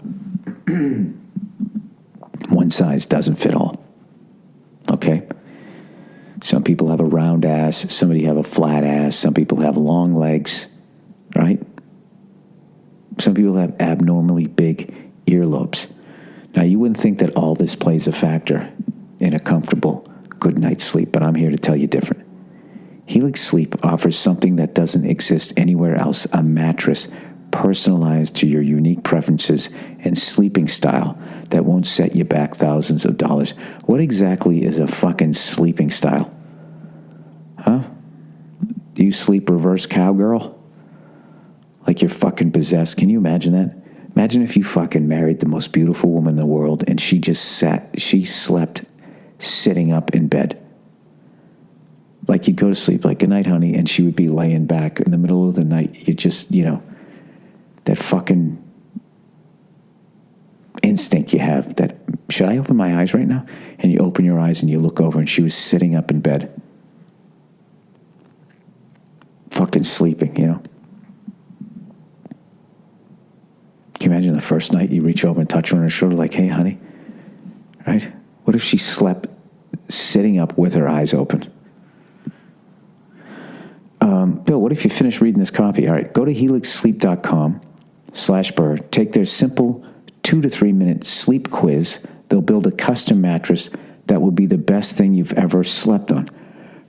One size doesn't fit all. Okay? Some people have a round ass. Somebody have a flat ass. Some people have long legs. Right? Some people have abnormally big earlobes. Now, you wouldn't think that all this plays a factor in a comfortable, good night's sleep, but I'm here to tell you different. Helix Sleep offers something that doesn't exist anywhere else, a mattress personalized to your unique preferences and sleeping style that won't set you back thousands of dollars. What exactly is a fucking sleeping style? Huh? Do you sleep reverse cowgirl? Like you're fucking possessed. Can you imagine that? Imagine if you fucking married the most beautiful woman in the world and she slept sitting up in bed. Like you'd go to sleep, like, good night, honey, and she would be laying back in the middle of the night. You just, that fucking instinct you have that, should I open my eyes right now? And you open your eyes and you look over and she was sitting up in bed. Fucking sleeping, Can you imagine the first night you reach over and touch her on her shoulder like, hey, honey, right? What if she slept sitting up with her eyes open? Bill, what if you finish reading this copy? All right, go to helixsleep.com/Burr. Take their simple 2 to 3 minute sleep quiz. They'll build a custom mattress that will be the best thing you've ever slept on.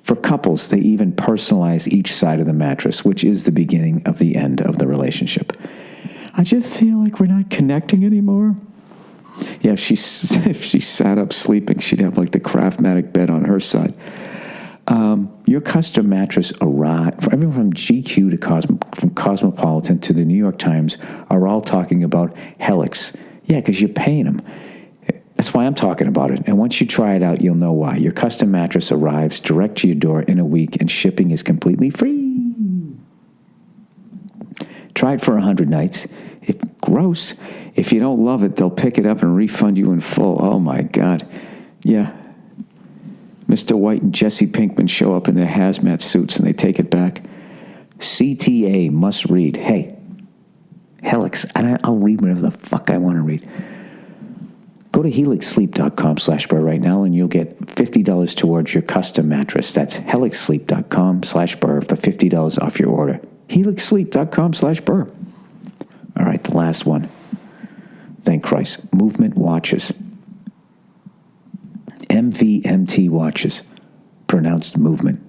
For couples, they even personalize each side of the mattress, which is the beginning of the end of the relationship. I just feel like we're not connecting anymore. Yeah, if she sat up sleeping, she'd have like the Craftmatic bed on her side. Your custom mattress arrived. Everyone from GQ to from Cosmopolitan to the New York Times are all talking about Helix. Yeah, because you're paying them. That's why I'm talking about it. And once you try it out, you'll know why. Your custom mattress arrives direct to your door in a week, and shipping is completely free. Try it for 100 nights. Gross. If you don't love it, they'll pick it up and refund you in full. Oh, my God. Yeah. Mr. White and Jesse Pinkman show up in their hazmat suits and they take it back. CTA must read. Hey, Helix, and I'll read whatever the fuck I want to read. Go to helixsleep.com/Burr right now and you'll get $50 towards your custom mattress. That's helixsleep.com/Burr for $50 off your order. helixsleep.com/Burr. All right, the last one. Thank Christ. Movement watches. MVMT watches, pronounced movement,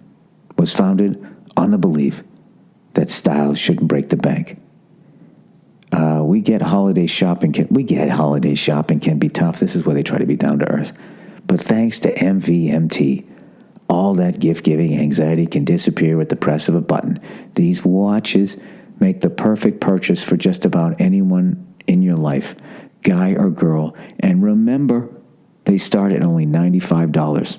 was founded on the belief that style shouldn't break the bank. We get holiday shopping can be tough. This is where they try to be down to earth. But thanks to MVMT, all that gift-giving anxiety can disappear with the press of a button. These watches make the perfect purchase for just about anyone in your life, guy or girl. And remember, they start at only $95.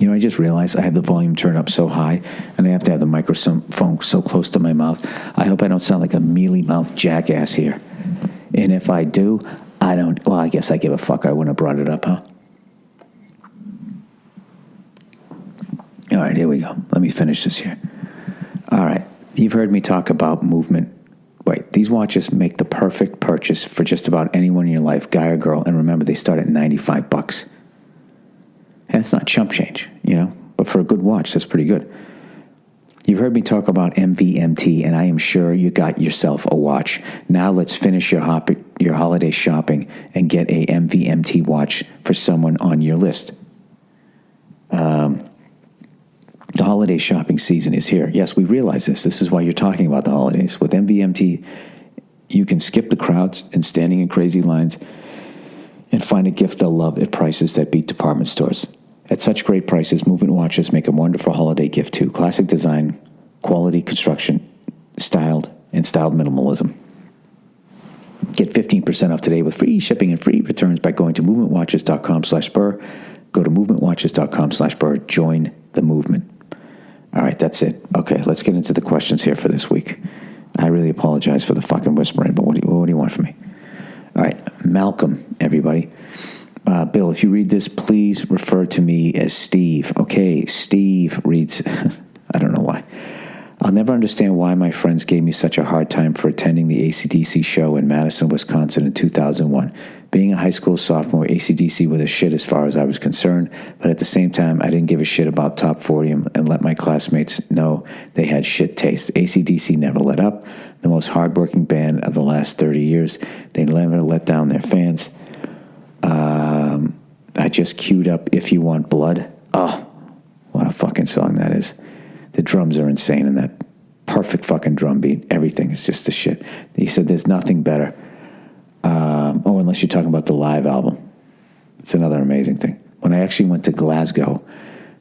I just realized I have the volume turned up so high, and I have to have the microphone so close to my mouth. I hope I don't sound like a mealy-mouthed jackass here. And if I do, I guess I give a fuck. I wouldn't have brought it up, huh? All right, here we go. Let me finish this here. All right, you've heard me talk about movement. Wait, these watches make the perfect purchase for just about anyone in your life, guy or girl. And remember, they start at $95. And it's not chump change, but for a good watch, that's pretty good. You've heard me talk about MVMT, and I am sure you got yourself a watch. Now let's finish your holiday shopping and get a MVMT watch for someone on your list. The holiday shopping season is here. Yes, we realize this. This is why you're talking about the holidays. With MVMT, you can skip the crowds and standing in crazy lines and find a gift they'll love at prices that beat department stores. At such great prices, Movement watches make a wonderful holiday gift too. Classic design, quality construction, styled minimalism. Get 15% off today with free shipping and free returns by going to movementwatches.com/Burr. Go to movementwatches.com/Burr. Join the movement. All right, that's it. Okay, let's get into the questions here for this week. I really apologize for the fucking whispering, but what do you want from me? All right, Malcolm, everybody. Bill, if you read this, please refer to me as Steve. Okay, Steve reads, I don't know why. I'll never understand why my friends gave me such a hard time for attending the AC/DC show in Madison, Wisconsin in 2001. Being a high school sophomore, AC/DC was a shit as far as I was concerned, but at the same time, I didn't give a shit about Top 40 and let my classmates know they had shit taste. AC/DC never let up. The most hardworking band of the last 30 years. They never let down their fans. I just queued up If You Want Blood. Oh, what a fucking song that is. The drums are insane in that. Perfect fucking drum beat. Everything is just the shit. He said there's nothing better. Unless you're talking about the live album. It's another amazing thing. When I actually went to Glasgow,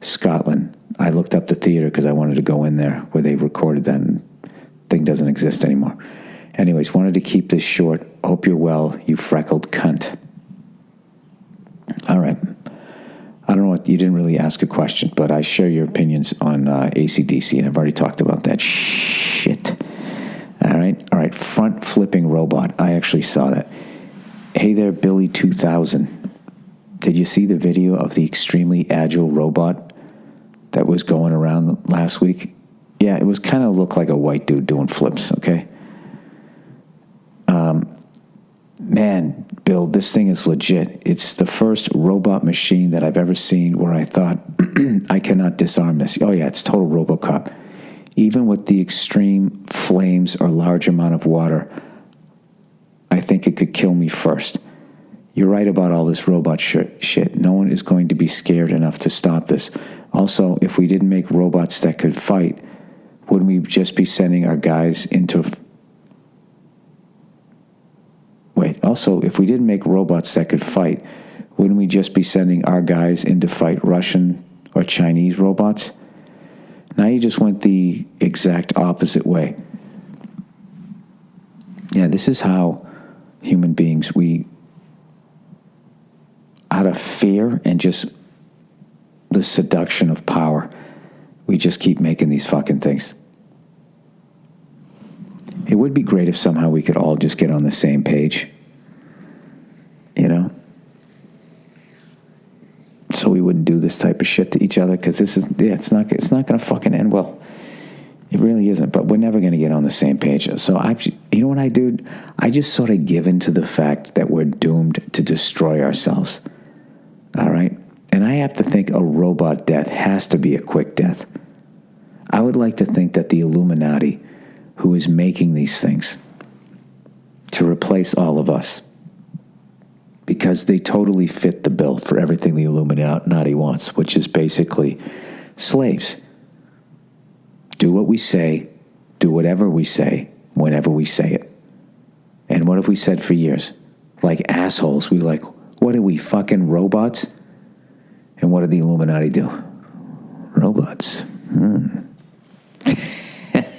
Scotland, I looked up the theater because I wanted to go in there where they recorded that, and thing doesn't exist anymore. Anyways, wanted to keep this short. Hope you're well, you freckled cunt. All right. I don't know what, you didn't really ask a question, but I share your opinions on AC/DC, and I've already talked about that shit. All right. Front flipping robot. I actually saw that. Hey there, Billy 2000. Did you see the video of the extremely agile robot that was going around last week? Yeah, it was kind of looked like a white dude doing flips, okay? Man, Bill, this thing is legit. It's the first robot machine that I've ever seen where I thought, I cannot disarm this. Oh, yeah, it's total RoboCop. Even with the extreme flames or large amount of water, I think it could kill me first. You're right about all this robot shit. No one is going to be scared enough to stop this. Also, if we didn't make robots that could fight, wouldn't we just be sending our guys into... if we didn't make robots that could fight, wouldn't we just be sending our guys in to fight Russian or Chinese robots? Now you just went the exact opposite way. Yeah, this is how human beings, out of fear and just the seduction of power, we just keep making these fucking things. It would be great if somehow we could all just get on the same page. You know? So we wouldn't do this type of shit to each other, because it's not going to fucking end well. It really isn't, but we're never going to get on the same page. So you know what I do? I just sort of give in to the fact that we're doomed to destroy ourselves. All right? And I have to think a robot death has to be a quick death. I would like to think that the Illuminati, who is making these things to replace all of us, because they totally fit the bill for everything the Illuminati wants, which is basically slaves. Do what we say, do whatever we say, whenever we say it. And what have we said for years? Like assholes, we like, what are we, fucking robots? And what did the Illuminati do? Robots.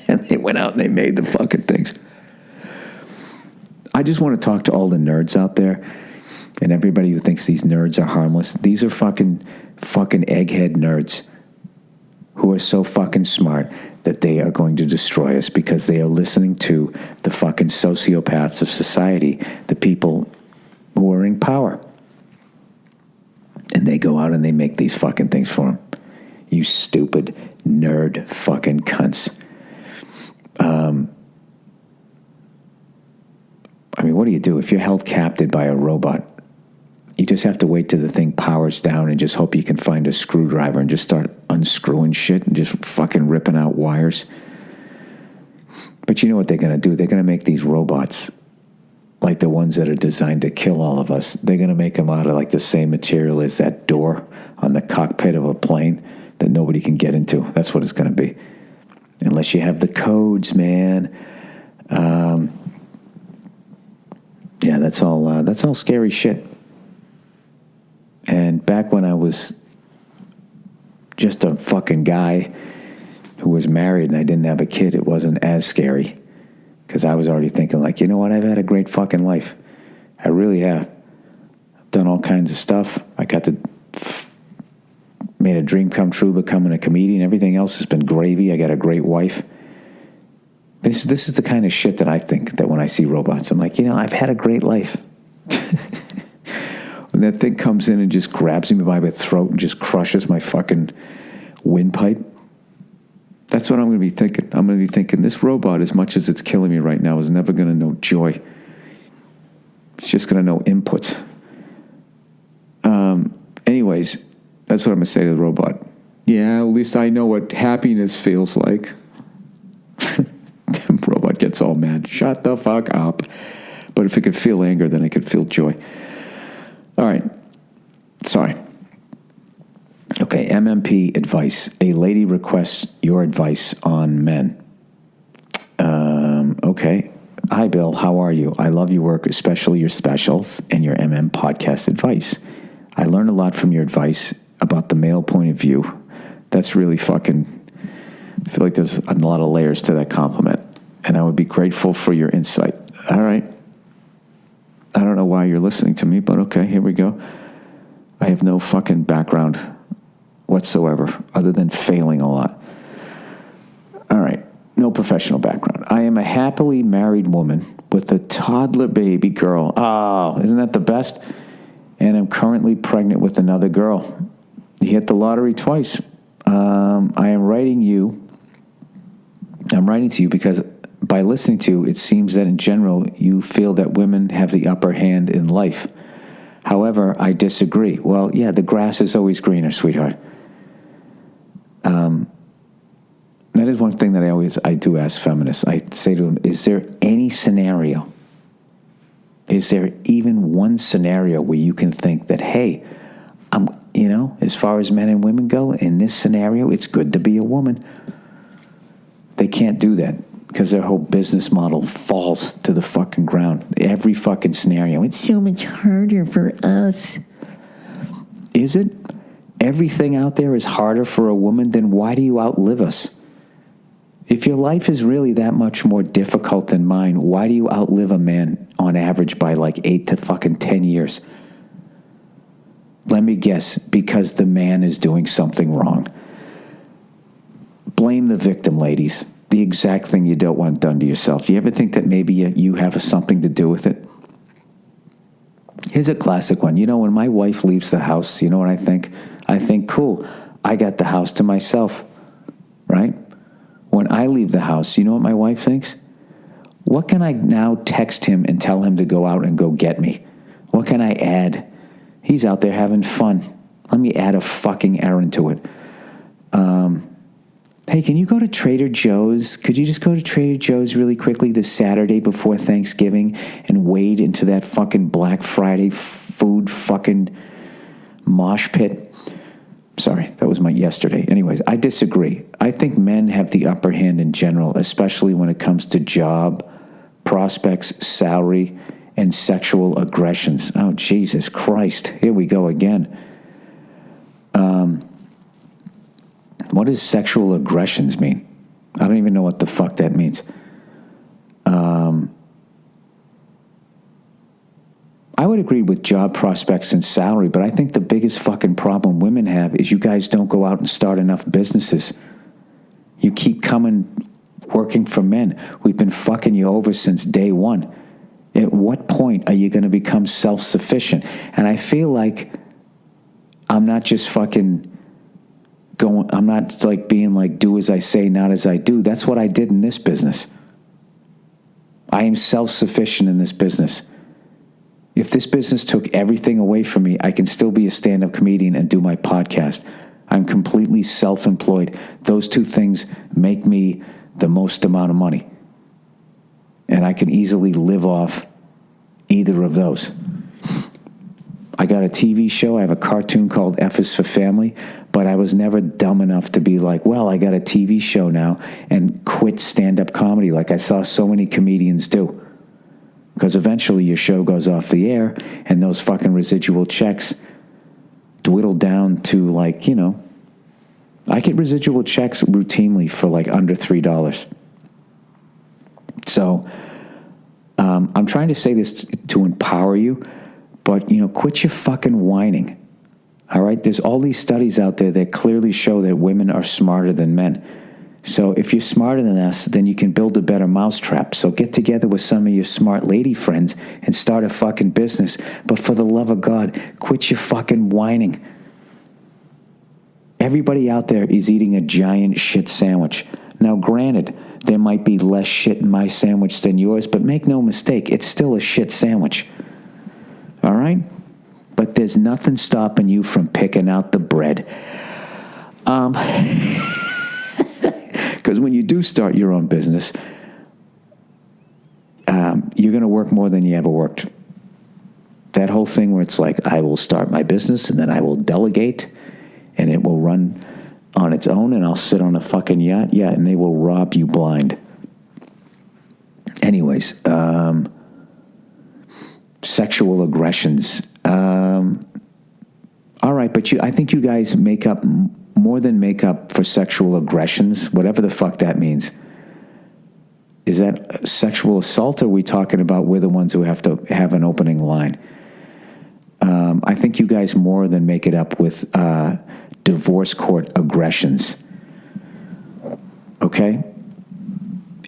And they went out and they made the fucking things. I just want to talk to all the nerds out there and everybody who thinks these nerds are harmless. These are fucking egghead nerds who are so fucking smart that they are going to destroy us because they are listening to the fucking sociopaths of society, the people who are in power. And they go out and they make these fucking things for them. You stupid nerd fucking cunts. I mean, what do? If you're held captive by a robot, You just have to wait till the thing powers down and just hope you can find a screwdriver and just start unscrewing shit and just fucking ripping out wires. But you know what they're going to do? They're going to make these robots like the ones that are designed to kill all of us. They're going to make them out of like the same material as that door on the cockpit of a plane that nobody can get into. That's what it's going to be. Unless you have the codes, man. Yeah, that's all scary shit. And back when I was just a fucking guy who was married and I didn't have a kid, it wasn't as scary. Because I was already thinking, like, you know what? I've had a great fucking life. I really have. I've done all kinds of stuff. I got to made a dream come true becoming a comedian. Everything else has been gravy. I got a great wife. This is the kind of shit that I think that when I see robots, I'm like, you know, I've had a great life. When that thing comes in and just grabs me by the throat and just crushes my fucking windpipe, that's what I'm going to be thinking. I'm going to be thinking, this robot, as much as it's killing me right now, is never going to know joy. It's just going to know inputs. Anyways, that's what I'm going to say to the robot. Yeah, at least I know what happiness feels like. The robot gets all mad. Shut the fuck up. But if it could feel anger, then it could feel joy. All right. Sorry. Okay, MMP advice. A lady requests your advice on men. Okay. Hi, Bill. How are you? I love your work, especially your specials and your MM podcast advice. I learned a lot from your advice about the male point of view. That's really fucking... I feel like there's a lot of layers to that compliment. And I would be grateful for your insight. All right. I don't know why you're listening to me, but okay, here we go. I have no fucking background whatsoever other than failing a lot. All right. No professional background. I am a happily married woman with a toddler baby girl. Oh, isn't that the best? And I'm currently pregnant with another girl. You hit the lottery twice. I'm writing to you because by listening to you, it seems that in general, you feel that women have the upper hand in life. However, I disagree. Well, yeah, the grass is always greener, sweetheart. That is one thing that I do ask feminists. I say to them, is there any scenario? Is there even one scenario where you can think that, hey, as far as men and women go, in this scenario, it's good to be a woman? They can't do that because their whole business model falls to the fucking ground. Every fucking scenario. It's so much harder for us. Is it? Everything out there is harder for a woman, then why do you outlive us? If your life is really that much more difficult than mine, why do you outlive a man on average by like 8 to fucking 10 years? Let me guess, because the man is doing something wrong. Blame the victim, ladies. The exact thing you don't want done to yourself. Do you ever think that maybe you have something to do with it? Here's a classic one. When my wife leaves the house, you know what I think? I think, cool, I got the house to myself, right? When I leave the house, you know what my wife thinks? What can I now text him and tell him to go out and go get me? What can I add? He's out there having fun. Let me add a fucking errand to it. Hey, can you go to Trader Joe's? Could you just go to Trader Joe's really quickly this Saturday before Thanksgiving and wade into that fucking Black Friday food fucking mosh pit? Sorry, that was my yesterday. Anyways, I disagree. I think men have the upper hand in general, especially when it comes to job, prospects, salary, and sexual aggressions. Oh, Jesus Christ. Here we go again. What does sexual aggressions mean? I don't even know what the fuck that means. I would agree with job prospects and salary, but I think the biggest fucking problem women have is you guys don't go out and start enough businesses. You keep coming working for men. We've been fucking you over since day one. At what point are you going to become self-sufficient? And I feel like I'm not just fucking I'm not like being like, do as I say, not as I do. That's what I did in this business. I am self-sufficient in this business. If this business took everything away from me, I can still be a stand-up comedian and do my podcast. I'm completely self-employed. Those two things make me the most amount of money. And I can easily live off either of those. I got a TV show. I have a cartoon called F is for Family, but I was never dumb enough to be like, well, I got a TV show now and quit stand-up comedy like I saw so many comedians do. Because eventually your show goes off the air and those fucking residual checks dwindle down to like, you know, I get residual checks routinely for like under $3. So I'm trying to say this to empower you, but, you know, quit your fucking whining. All right? There's all these studies out there that clearly show that women are smarter than men. So if you're smarter than us, then you can build a better mousetrap. So get together with some of your smart lady friends and start a fucking business. But for the love of God, quit your fucking whining. Everybody out there is eating a giant shit sandwich. Now, granted, there might be less shit in my sandwich than yours, but make no mistake, it's still a shit sandwich. All right? But there's nothing stopping you from picking out the bread. Because when you do start your own business, you're going to work more than you ever worked. That whole thing where it's like, I will start my business and then I will delegate and it will run on its own and I'll sit on a fucking yacht. Yeah, and they will rob you blind. Anyways, sexual aggressions. All right, but I think you guys make up more than make up for sexual aggressions, whatever the fuck that means. Is that sexual assault, or are we talking about we're the ones who have to have an opening line? I think you guys more than make it up with divorce court aggressions. Okay?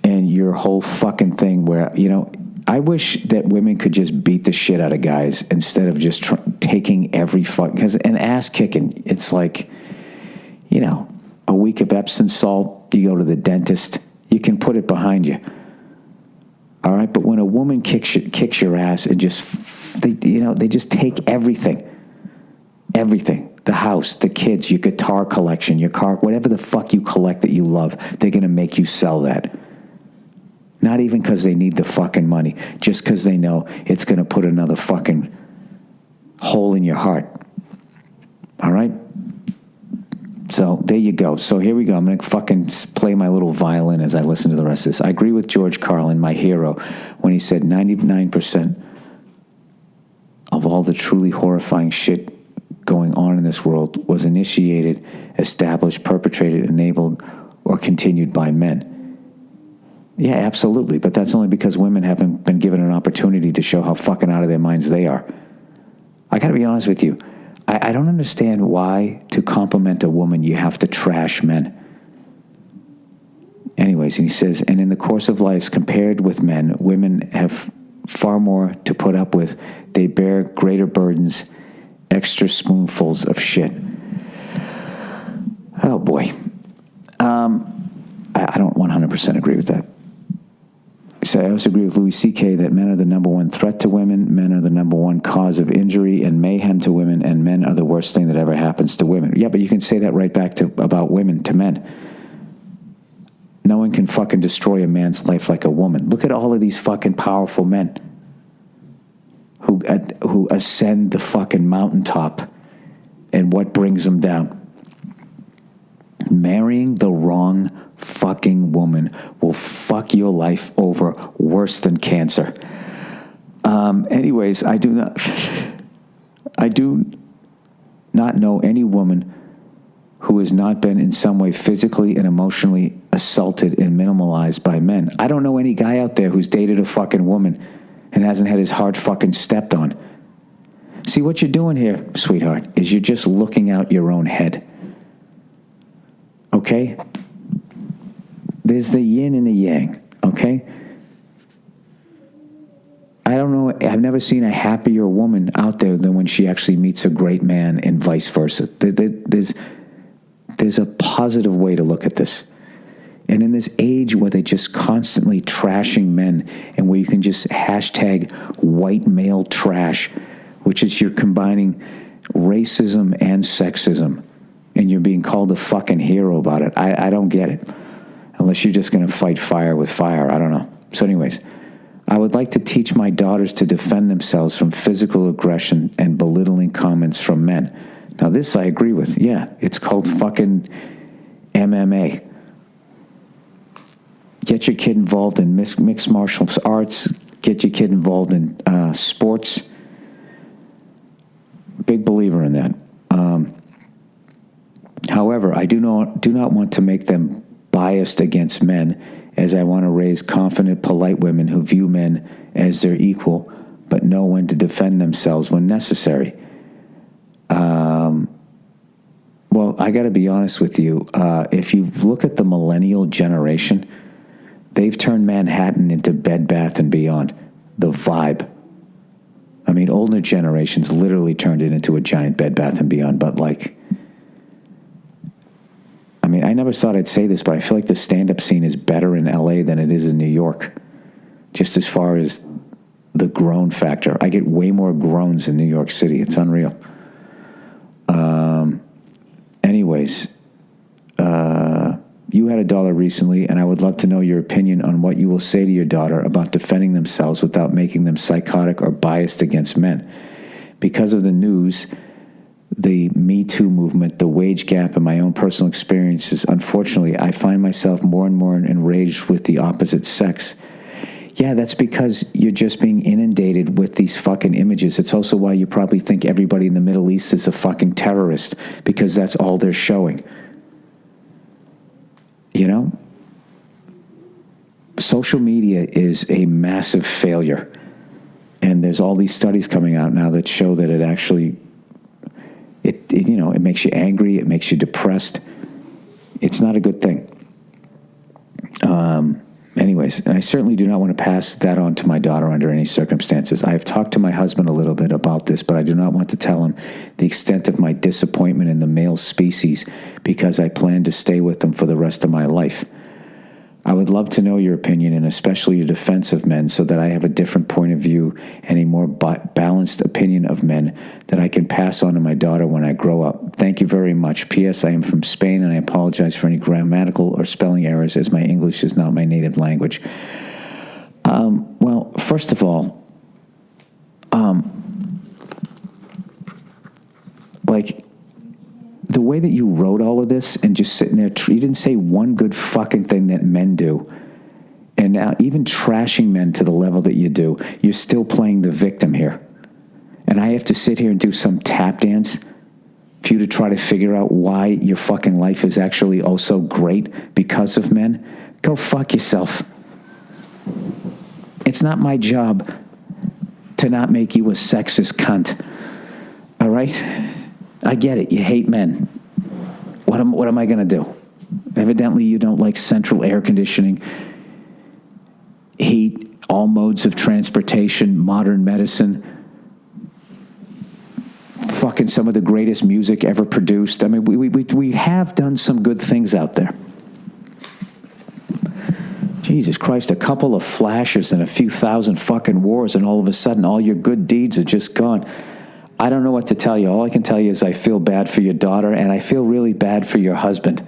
And your whole fucking thing where, you know, I wish that women could just beat the shit out of guys instead of just taking every fuck. Because an ass kicking, it's like, you know, a week of Epsom salt, you go to the dentist, you can put it behind you. All right, but when a woman kicks your ass and they just take everything, the house, the kids, your guitar collection, your car, whatever the fuck you collect that you love, they're going to make you sell that. Not even because they need the fucking money, just because they know it's going to put another fucking hole in your heart. All right? So there you go. So here we go. I'm going to fucking play my little violin as I listen to the rest of this. I agree with George Carlin, my hero, when he said 99% of all the truly horrifying shit going on in this world was initiated, established, perpetrated, enabled, or continued by men. Yeah, absolutely. But that's only because women haven't been given an opportunity to show how fucking out of their minds they are. I got to be honest with you. I don't understand why, to compliment a woman, you have to trash men. Anyways, and he says, and in the course of life, compared with men, women have far more to put up with. They bear greater burdens, extra spoonfuls of shit. Oh, boy. I don't 100% agree with that. So I also agree with Louis C.K. that men are the number one threat to women, men are the number one cause of injury and mayhem to women, and men are the worst thing that ever happens to women. Yeah, but you can say that right back about women to men. No one can fucking destroy a man's life like a woman. Look at all of these fucking powerful men who ascend the fucking mountaintop, and what brings them down? Marrying the wrong fucking woman will fuck your life over worse than cancer. Anyways, I do not know any woman who has not been in some way physically and emotionally assaulted and minimalized by men. I don't know any guy out there who's dated a fucking woman and hasn't had his heart fucking stepped on. See, what you're doing here, sweetheart, is you're just looking out your own head. Okay? There's the yin and the yang, okay? I don't know, I've never seen a happier woman out there than when she actually meets a great man and vice versa. There's a positive way to look at this. And in this age where they're just constantly trashing men, and where you can just hashtag white male trash, which is you're combining racism and sexism, and you're being called a fucking hero about it. I don't get it. Unless you're just going to fight fire with fire. I don't know. So anyways, I would like to teach my daughters to defend themselves from physical aggression and belittling comments from men. Now this I agree with. Yeah, it's called fucking MMA. Get your kid involved in mixed martial arts. Get your kid involved in sports. Big believer in that. However, I do not want to make them biased against men, as I want to raise confident, polite women who view men as their equal, but know when to defend themselves when necessary. Well, I got to be honest with you. If you look at the millennial generation, they've turned Manhattan into Bed Bath & Beyond. The vibe. I mean, older generations literally turned it into a giant Bed Bath & Beyond, but like, I mean, I never thought I'd say this, but I feel like the stand-up scene is better in LA than it is in New York, just as far as the groan factor. I get way more groans in New York City. It's unreal. Anyways, you had a daughter recently, and I would love to know your opinion on what you will say to your daughter about defending themselves without making them psychotic or biased against men. Because of the news, the Me Too movement, the wage gap, and my own personal experiences, unfortunately, I find myself more and more enraged with the opposite sex. Yeah, that's because you're just being inundated with these fucking images. It's also why you probably think everybody in the Middle East is a fucking terrorist, because that's all they're showing. You know? Social media is a massive failure. And there's all these studies coming out now that show that it actually, it makes you angry, it makes you depressed. It's not a good thing. Anyways, and I certainly do not want to pass that on to my daughter under any circumstances. I have talked to my husband a little bit about this, but I do not want to tell him the extent of my disappointment in the male species, because I plan to stay with them for the rest of my life. I would love to know your opinion, and especially your defense of men, so that I have a different point of view and a more balanced opinion of men that I can pass on to my daughter when I grow up. Thank you very much. P.S. I am from Spain, and I apologize for any grammatical or spelling errors, as my English is not my native language. Well, first of all, the way that you wrote all of this and just sitting there, you didn't say one good fucking thing that men do. And now even trashing men to the level that you do, you're still playing the victim here. And I have to sit here and do some tap dance for you to try to figure out why your fucking life is actually also great because of men. Go fuck yourself. It's not my job to not make you a sexist cunt. All right? I get it. You hate men. What am I going to do? Evidently, you don't like central air conditioning, heat, all modes of transportation, modern medicine, fucking some of the greatest music ever produced. I mean, we have done some good things out there. Jesus Christ, a couple of flashes and a few thousand fucking wars, and all of a sudden, all your good deeds are just gone. I don't know what to tell you. All I can tell you is I feel bad for your daughter, and I feel really bad for your husband,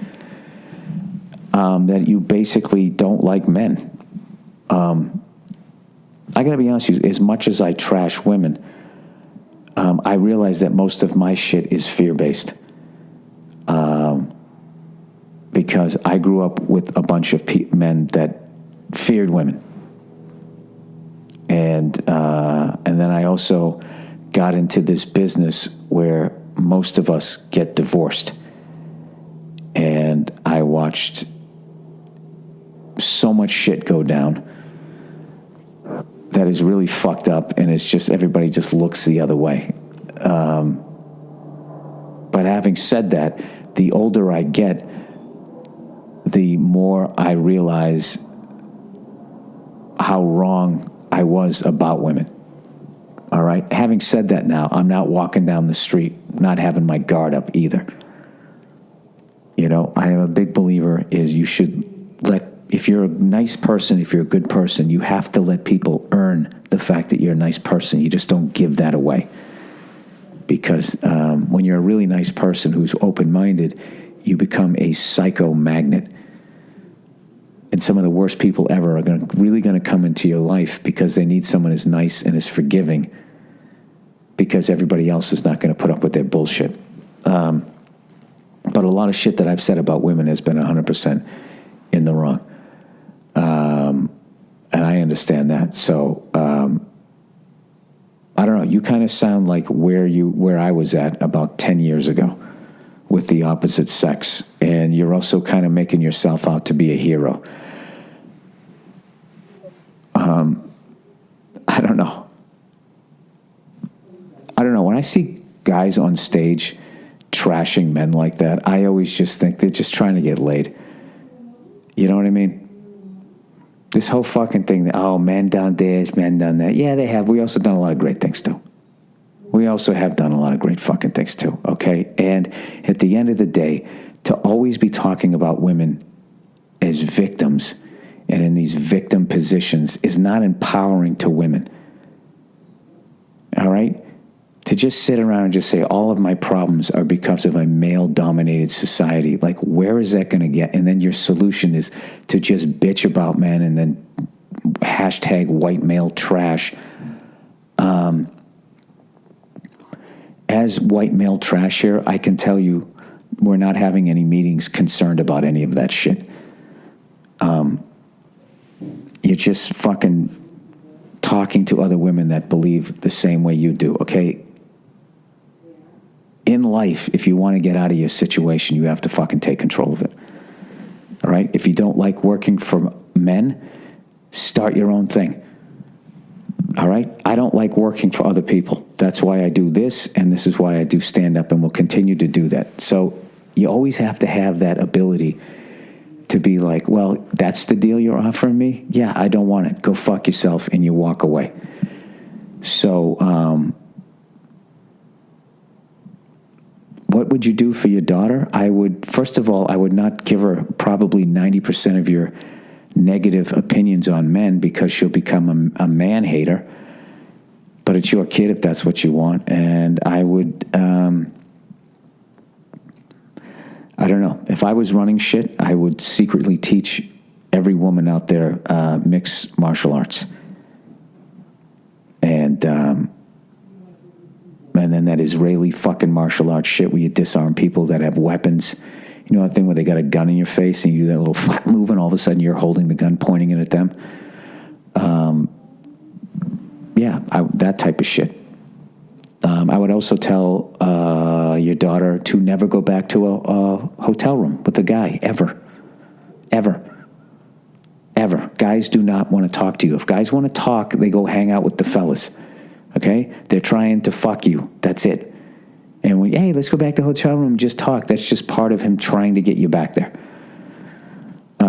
that you basically don't like men. I got to be honest with you, as much as I trash women, I realize that most of my shit is fear-based, because I grew up with a bunch of men that feared women. And then I also got into this business where most of us get divorced. And I watched so much shit go down that is really fucked up, and it's just everybody just looks the other way. But having said that, the older I get, the more I realize how wrong I was about women. All right? Having said that now, I'm not walking down the street, not having my guard up either. You know, I am a big believer is you should if you're a nice person, if you're a good person, you have to let people earn the fact that you're a nice person. You just don't give that away. Because when you're a really nice person who's open-minded, you become a psycho magnet. And some of the worst people ever are really going to come into your life because they need someone as nice and as forgiving, because everybody else is not going to put up with their bullshit. But a lot of shit that I've said about women has been 100% in the wrong. And I understand that. So, I don't know. You kind of sound like where I was at about 10 years ago with the opposite sex. And you're also kind of making yourself out to be a hero. I don't know. When I see guys on stage trashing men like that, I always just think they're just trying to get laid. You know what I mean? This whole fucking thing that, men done this, men done that. Yeah, they have. We also done a lot of great things too. We also have done a lot of great fucking things too, okay? And at the end of the day, to always be talking about women as victims and in these victim positions is not empowering to women. All right? To just sit around and just say all of my problems are because of a male-dominated society, like where is that going to get? And then your solution is to just bitch about men and then hashtag white male trash. As white male trash here, I can tell you we're not having any meetings concerned about any of that shit. You're just fucking talking to other women that believe the same way you do, okay? In life, if you want to get out of your situation, you have to fucking take control of it. All right? If you don't like working for men, start your own thing. All right? I don't like working for other people. That's why I do this, and this is why I do stand-up, and will continue to do that. So you always have to have that ability to be like, well, that's the deal you're offering me? Yeah, I don't want it. Go fuck yourself, and you walk away. So, what would you do for your daughter? First of all, I would not give her probably 90% of your negative opinions on men, because she'll become a man hater. But it's your kid if that's what you want. And I would, I don't know. If I was running shit, I would secretly teach every woman out there mixed martial arts. And then that Israeli fucking martial arts shit where you disarm people that have weapons. You know that thing where they got a gun in your face and you do that little flap move and all of a sudden you're holding the gun, pointing it at them? That type of shit. I would also tell your daughter to never go back to a hotel room with a guy, ever. Ever. Ever. Guys do not want to talk to you. If guys want to talk, they go hang out with the fellas. Okay? They're trying to fuck you. That's it. And hey, let's go back to the hotel room and just talk. That's just part of him trying to get you back there. I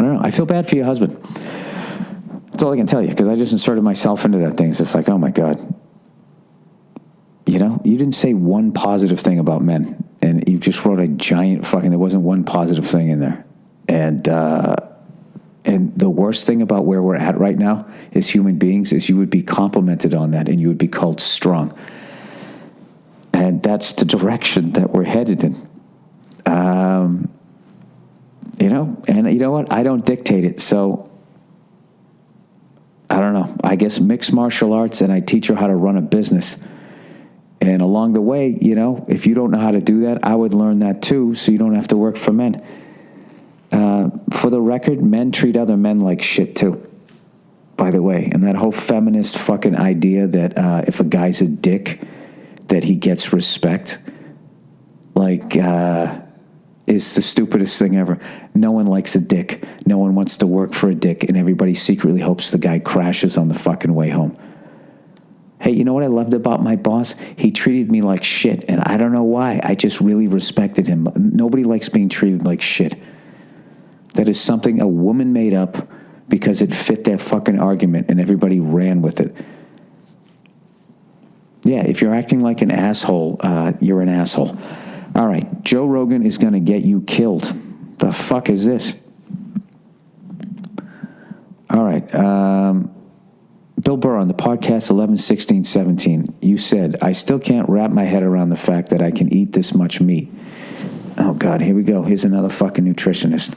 don't know. I feel bad for your husband. That's all I can tell you, because I just inserted myself into that thing. It's just like, oh my God. You know, you didn't say one positive thing about men, and you just wrote a giant fucking, there wasn't one positive thing in there. And the worst thing about where we're at right now as human beings is you would be complimented on that and you would be called strong. And that's the direction that we're headed in. You know, and you know what? I don't dictate it. So I don't know. I guess mixed martial arts, and I teach her how to run a business. And along the way, you know, if you don't know how to do that, I would learn that too, so you don't have to work for men. For the record, men treat other men like shit too, by the way. And that whole feminist fucking idea that if a guy's a dick, that he gets respect, like, is the stupidest thing ever. No one likes a dick. No one wants to work for a dick, and everybody secretly hopes the guy crashes on the fucking way home. Hey, you know what I loved about my boss? He treated me like shit, and I don't know why. I just really respected him. Nobody likes being treated like shit. That is something a woman made up because it fit their fucking argument, and everybody ran with it. Yeah, if you're acting like an asshole, you're an asshole. All right, Joe Rogan is going to get you killed. The fuck is this? All right, Bill Burr on the podcast 11/16/17. You said, I still can't wrap my head around the fact that I can eat this much meat. Oh, God, here we go. Here's another fucking nutritionist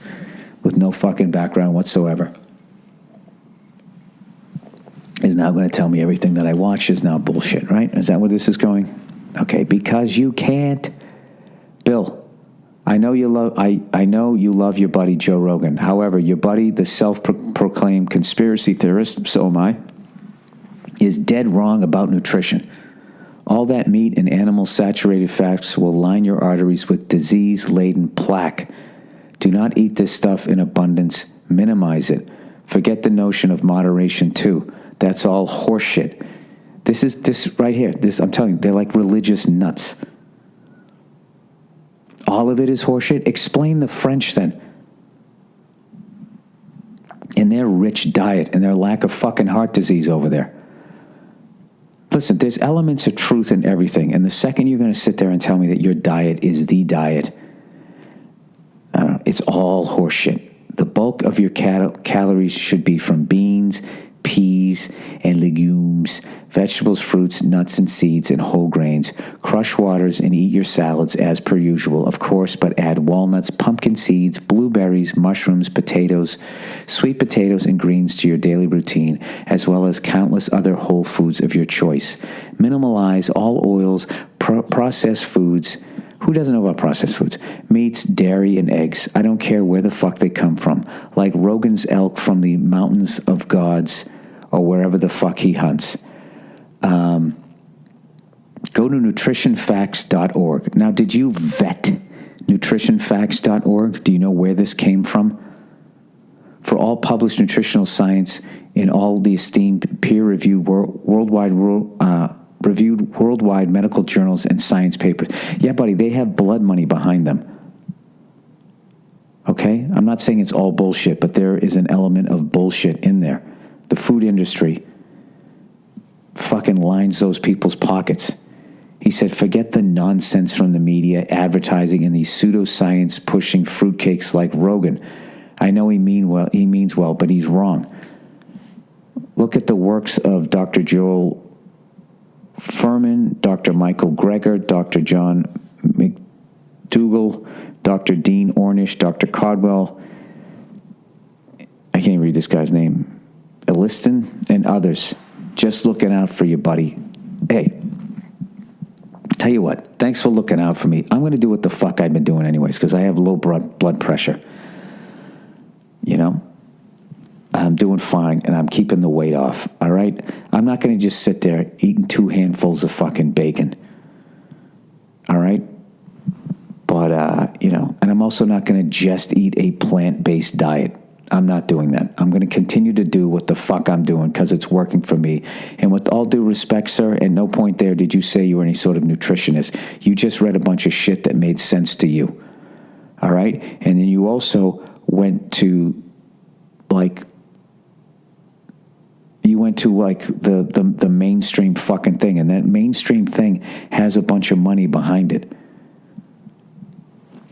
with no fucking background whatsoever. Is now going to tell me everything that I watch is now bullshit, right? Is that where this is going? Okay, because you can't. Bill, I know you love your buddy Joe Rogan. However, your buddy, the self-proclaimed conspiracy theorist, so am I, is dead wrong about nutrition. All that meat and animal-saturated fats will line your arteries with disease-laden plaque. Do not eat this stuff in abundance. Minimize it. Forget the notion of moderation, too. That's all horseshit. This right here. This, I'm telling you, they're like religious nuts. All of it is horseshit. Explain the French then. And their rich diet and their lack of fucking heart disease over there. Listen, there's elements of truth in everything. And the second you're going to sit there and tell me that your diet is the diet, I don't know, it's all horseshit. The bulk of your calories should be from beans, peas, and legumes, vegetables, fruits, nuts, and seeds, and whole grains. Crush waters and eat your salads as per usual, of course, but add walnuts, pumpkin seeds, blueberries, mushrooms, potatoes, sweet potatoes, and greens to your daily routine, as well as countless other whole foods of your choice. Minimalize all oils, processed foods. Who doesn't know about processed foods? Meats, dairy, and eggs. I don't care where the fuck they come from. Like Rogan's elk from the mountains of gods or wherever the fuck he hunts. Go to nutritionfacts.org. Now, did you vet nutritionfacts.org? Do you know where this came from? For all published nutritional science in all the esteemed peer-reviewed reviewed worldwide medical journals and science papers. Yeah, buddy, they have blood money behind them. Okay? I'm not saying it's all bullshit, but there is an element of bullshit in there. The food industry fucking lines those people's pockets. He said, forget the nonsense from the media, advertising, and these pseudoscience pushing fruitcakes like Rogan. I know he means well, but he's wrong. Look at the works of Dr. Joel Furman, Dr. Michael Greger, Dr. John McDougall, Dr. Dean Ornish, Dr. Caldwell, I can't read this guy's name, Elliston, and others. Just looking out for you, buddy. Hey, tell you what, thanks for looking out for me. I'm going to do what the fuck I've been doing anyways, because I have low blood pressure. You know? I'm doing fine, and I'm keeping the weight off, all right? I'm not going to just sit there eating 2 handfuls of fucking bacon, all right? But, and I'm also not going to just eat a plant-based diet. I'm not doing that. I'm going to continue to do what the fuck I'm doing because it's working for me. And with all due respect, sir, at no point there did you say you were any sort of nutritionist. You just read a bunch of shit that made sense to you, all right? And then you also went to, the mainstream fucking thing, and that mainstream thing has a bunch of money behind it.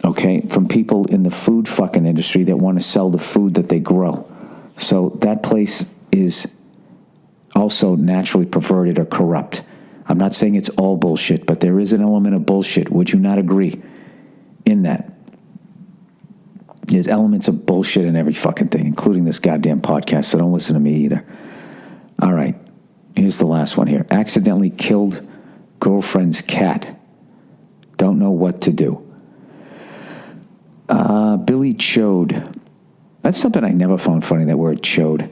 Okay? From people in the food fucking industry that want to sell the food that they grow. So that place is also naturally perverted or corrupt. I'm not saying it's all bullshit, but there is an element of bullshit. Would you not agree in that? There's elements of bullshit in every fucking thing, including this goddamn podcast, so don't listen to me either. All right, here's the last one here. Accidentally killed girlfriend's cat. Don't know what to do. Billy Chode. That's something I never found funny, that word chode.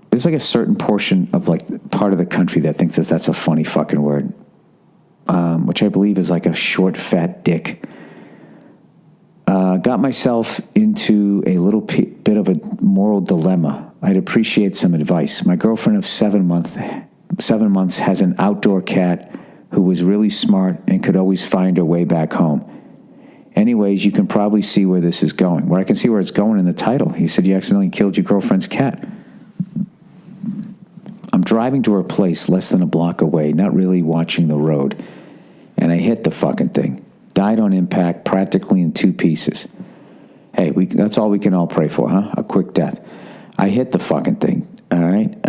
There's like a certain portion of part of the country that thinks that's a funny fucking word, which I believe is like a short, fat dick. Got myself into a little bit of a moral dilemma. I'd appreciate some advice. My girlfriend of 7 months has an outdoor cat who was really smart and could always find her way back home. Anyways, you can probably see where this is going. Well, I can see where it's going in the title. He said you accidentally killed your girlfriend's cat. I'm driving to her place less than a block away, not really watching the road, and I hit the fucking thing. Died on impact, practically in 2 pieces. Hey, that's all we can all pray for, huh? A quick death. I hit the fucking thing, all right?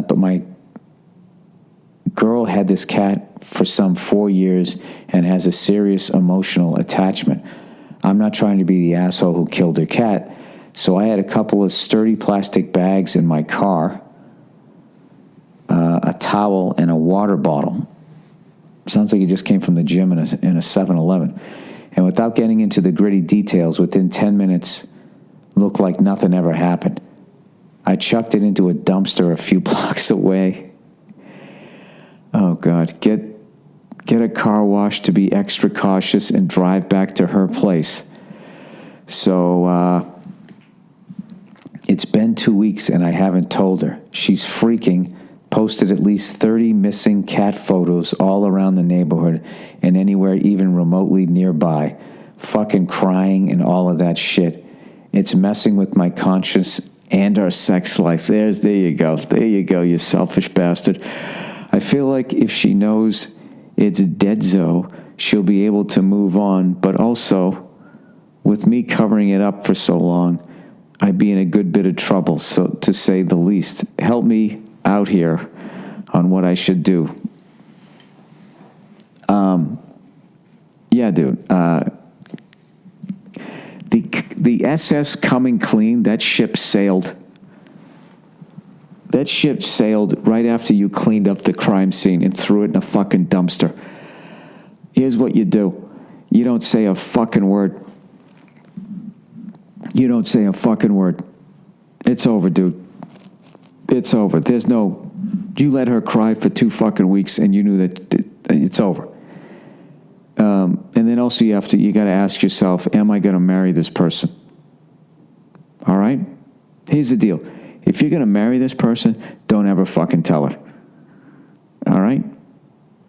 But my girl had this cat for some 4 years and has a serious emotional attachment. I'm not trying to be the asshole who killed her cat, so I had a couple of sturdy plastic bags in my car, a towel, and a water bottle. Sounds like you just came from the gym in a 7-Eleven. And without getting into the gritty details, within 10 minutes, looked like nothing ever happened. I chucked it into a dumpster a few blocks away. Oh, God. Get a car wash to be extra cautious and drive back to her place. So, it's been 2 weeks and I haven't told her. She's freaking. Posted at least 30 missing cat photos all around the neighborhood and anywhere even remotely nearby. Fucking crying and all of that shit. It's messing with my conscience and our sex life. There you go. There you go, you selfish bastard. I feel like if she knows it's deadzo, she'll be able to move on. But also, with me covering it up for so long, I'd be in a good bit of trouble, so to say the least. Help me out here on what I should do. Yeah, dude. The SS Coming Clean, that ship sailed. That ship sailed right after you cleaned up the crime scene and threw it in a fucking dumpster. Here's what you do. You don't say a fucking word. You don't say a fucking word. It's over, dude. It's over. You let her cry for 2 fucking weeks and you knew that it's over. And then also you got to ask yourself, am I going to marry this person? All right? Here's the deal. If you're going to marry this person, don't ever fucking tell her. All right?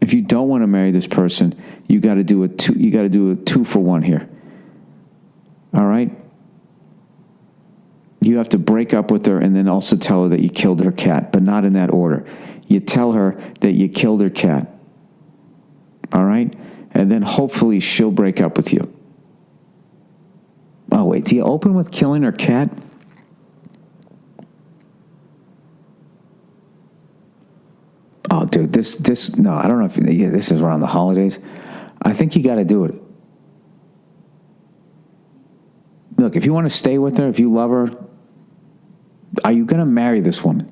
If you don't want to marry this person, you got to do a 2-for-1 here. All right? You have to break up with her and then also tell her that you killed her cat, but not in that order. You tell her that you killed her cat. All right? And then hopefully she'll break up with you. Oh, wait. Do you open with killing her cat? Oh, dude, no, I don't know if this is around the holidays. I think you got to do it. Look, if you want to stay with her, if you love her, are you going to marry this woman?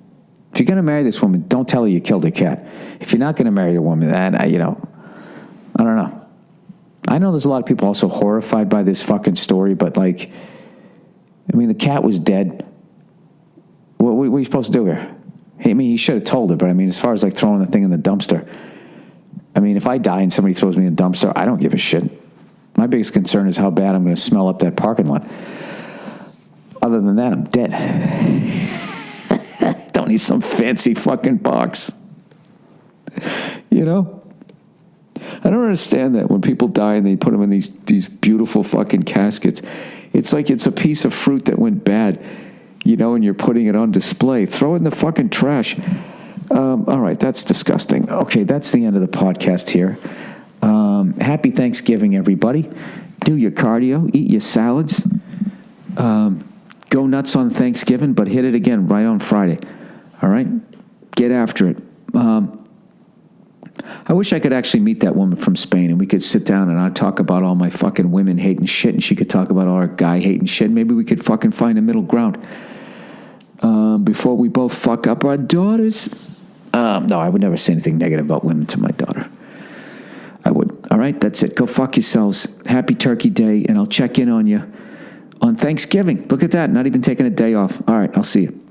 If you're going to marry this woman, don't tell her you killed her cat. If you're not going to marry the woman, then, I don't know. I know there's a lot of people also horrified by this fucking story, but, the cat was dead. What are you supposed to do here? He should have told her, but, as far as, throwing the thing in the dumpster, if I die and somebody throws me in a dumpster, I don't give a shit. My biggest concern is how bad I'm going to smell up that parking lot. Other than that, I'm dead. Don't need some fancy fucking box. I don't understand that when people die and they put them in these beautiful fucking caskets. It's like it's a piece of fruit that went bad, and you're putting it on display. Throw it in the fucking trash. All right, that's disgusting. Okay, that's the end of the podcast here. Happy Thanksgiving, everybody. Do your cardio, eat your salads. Go nuts on Thanksgiving, but hit it again right on Friday. All right? Get after it. I wish I could actually meet that woman from Spain and we could sit down and I'd talk about all my fucking women hating shit and she could talk about all our guy hating shit. Maybe we could fucking find a middle ground before we both fuck up our daughters. No, I would never say anything negative about women to my daughter. I would. All right, that's it. Go fuck yourselves. Happy Turkey Day, and I'll check in on you on Thanksgiving. Look at that. Not even taking a day off. All right, I'll see you.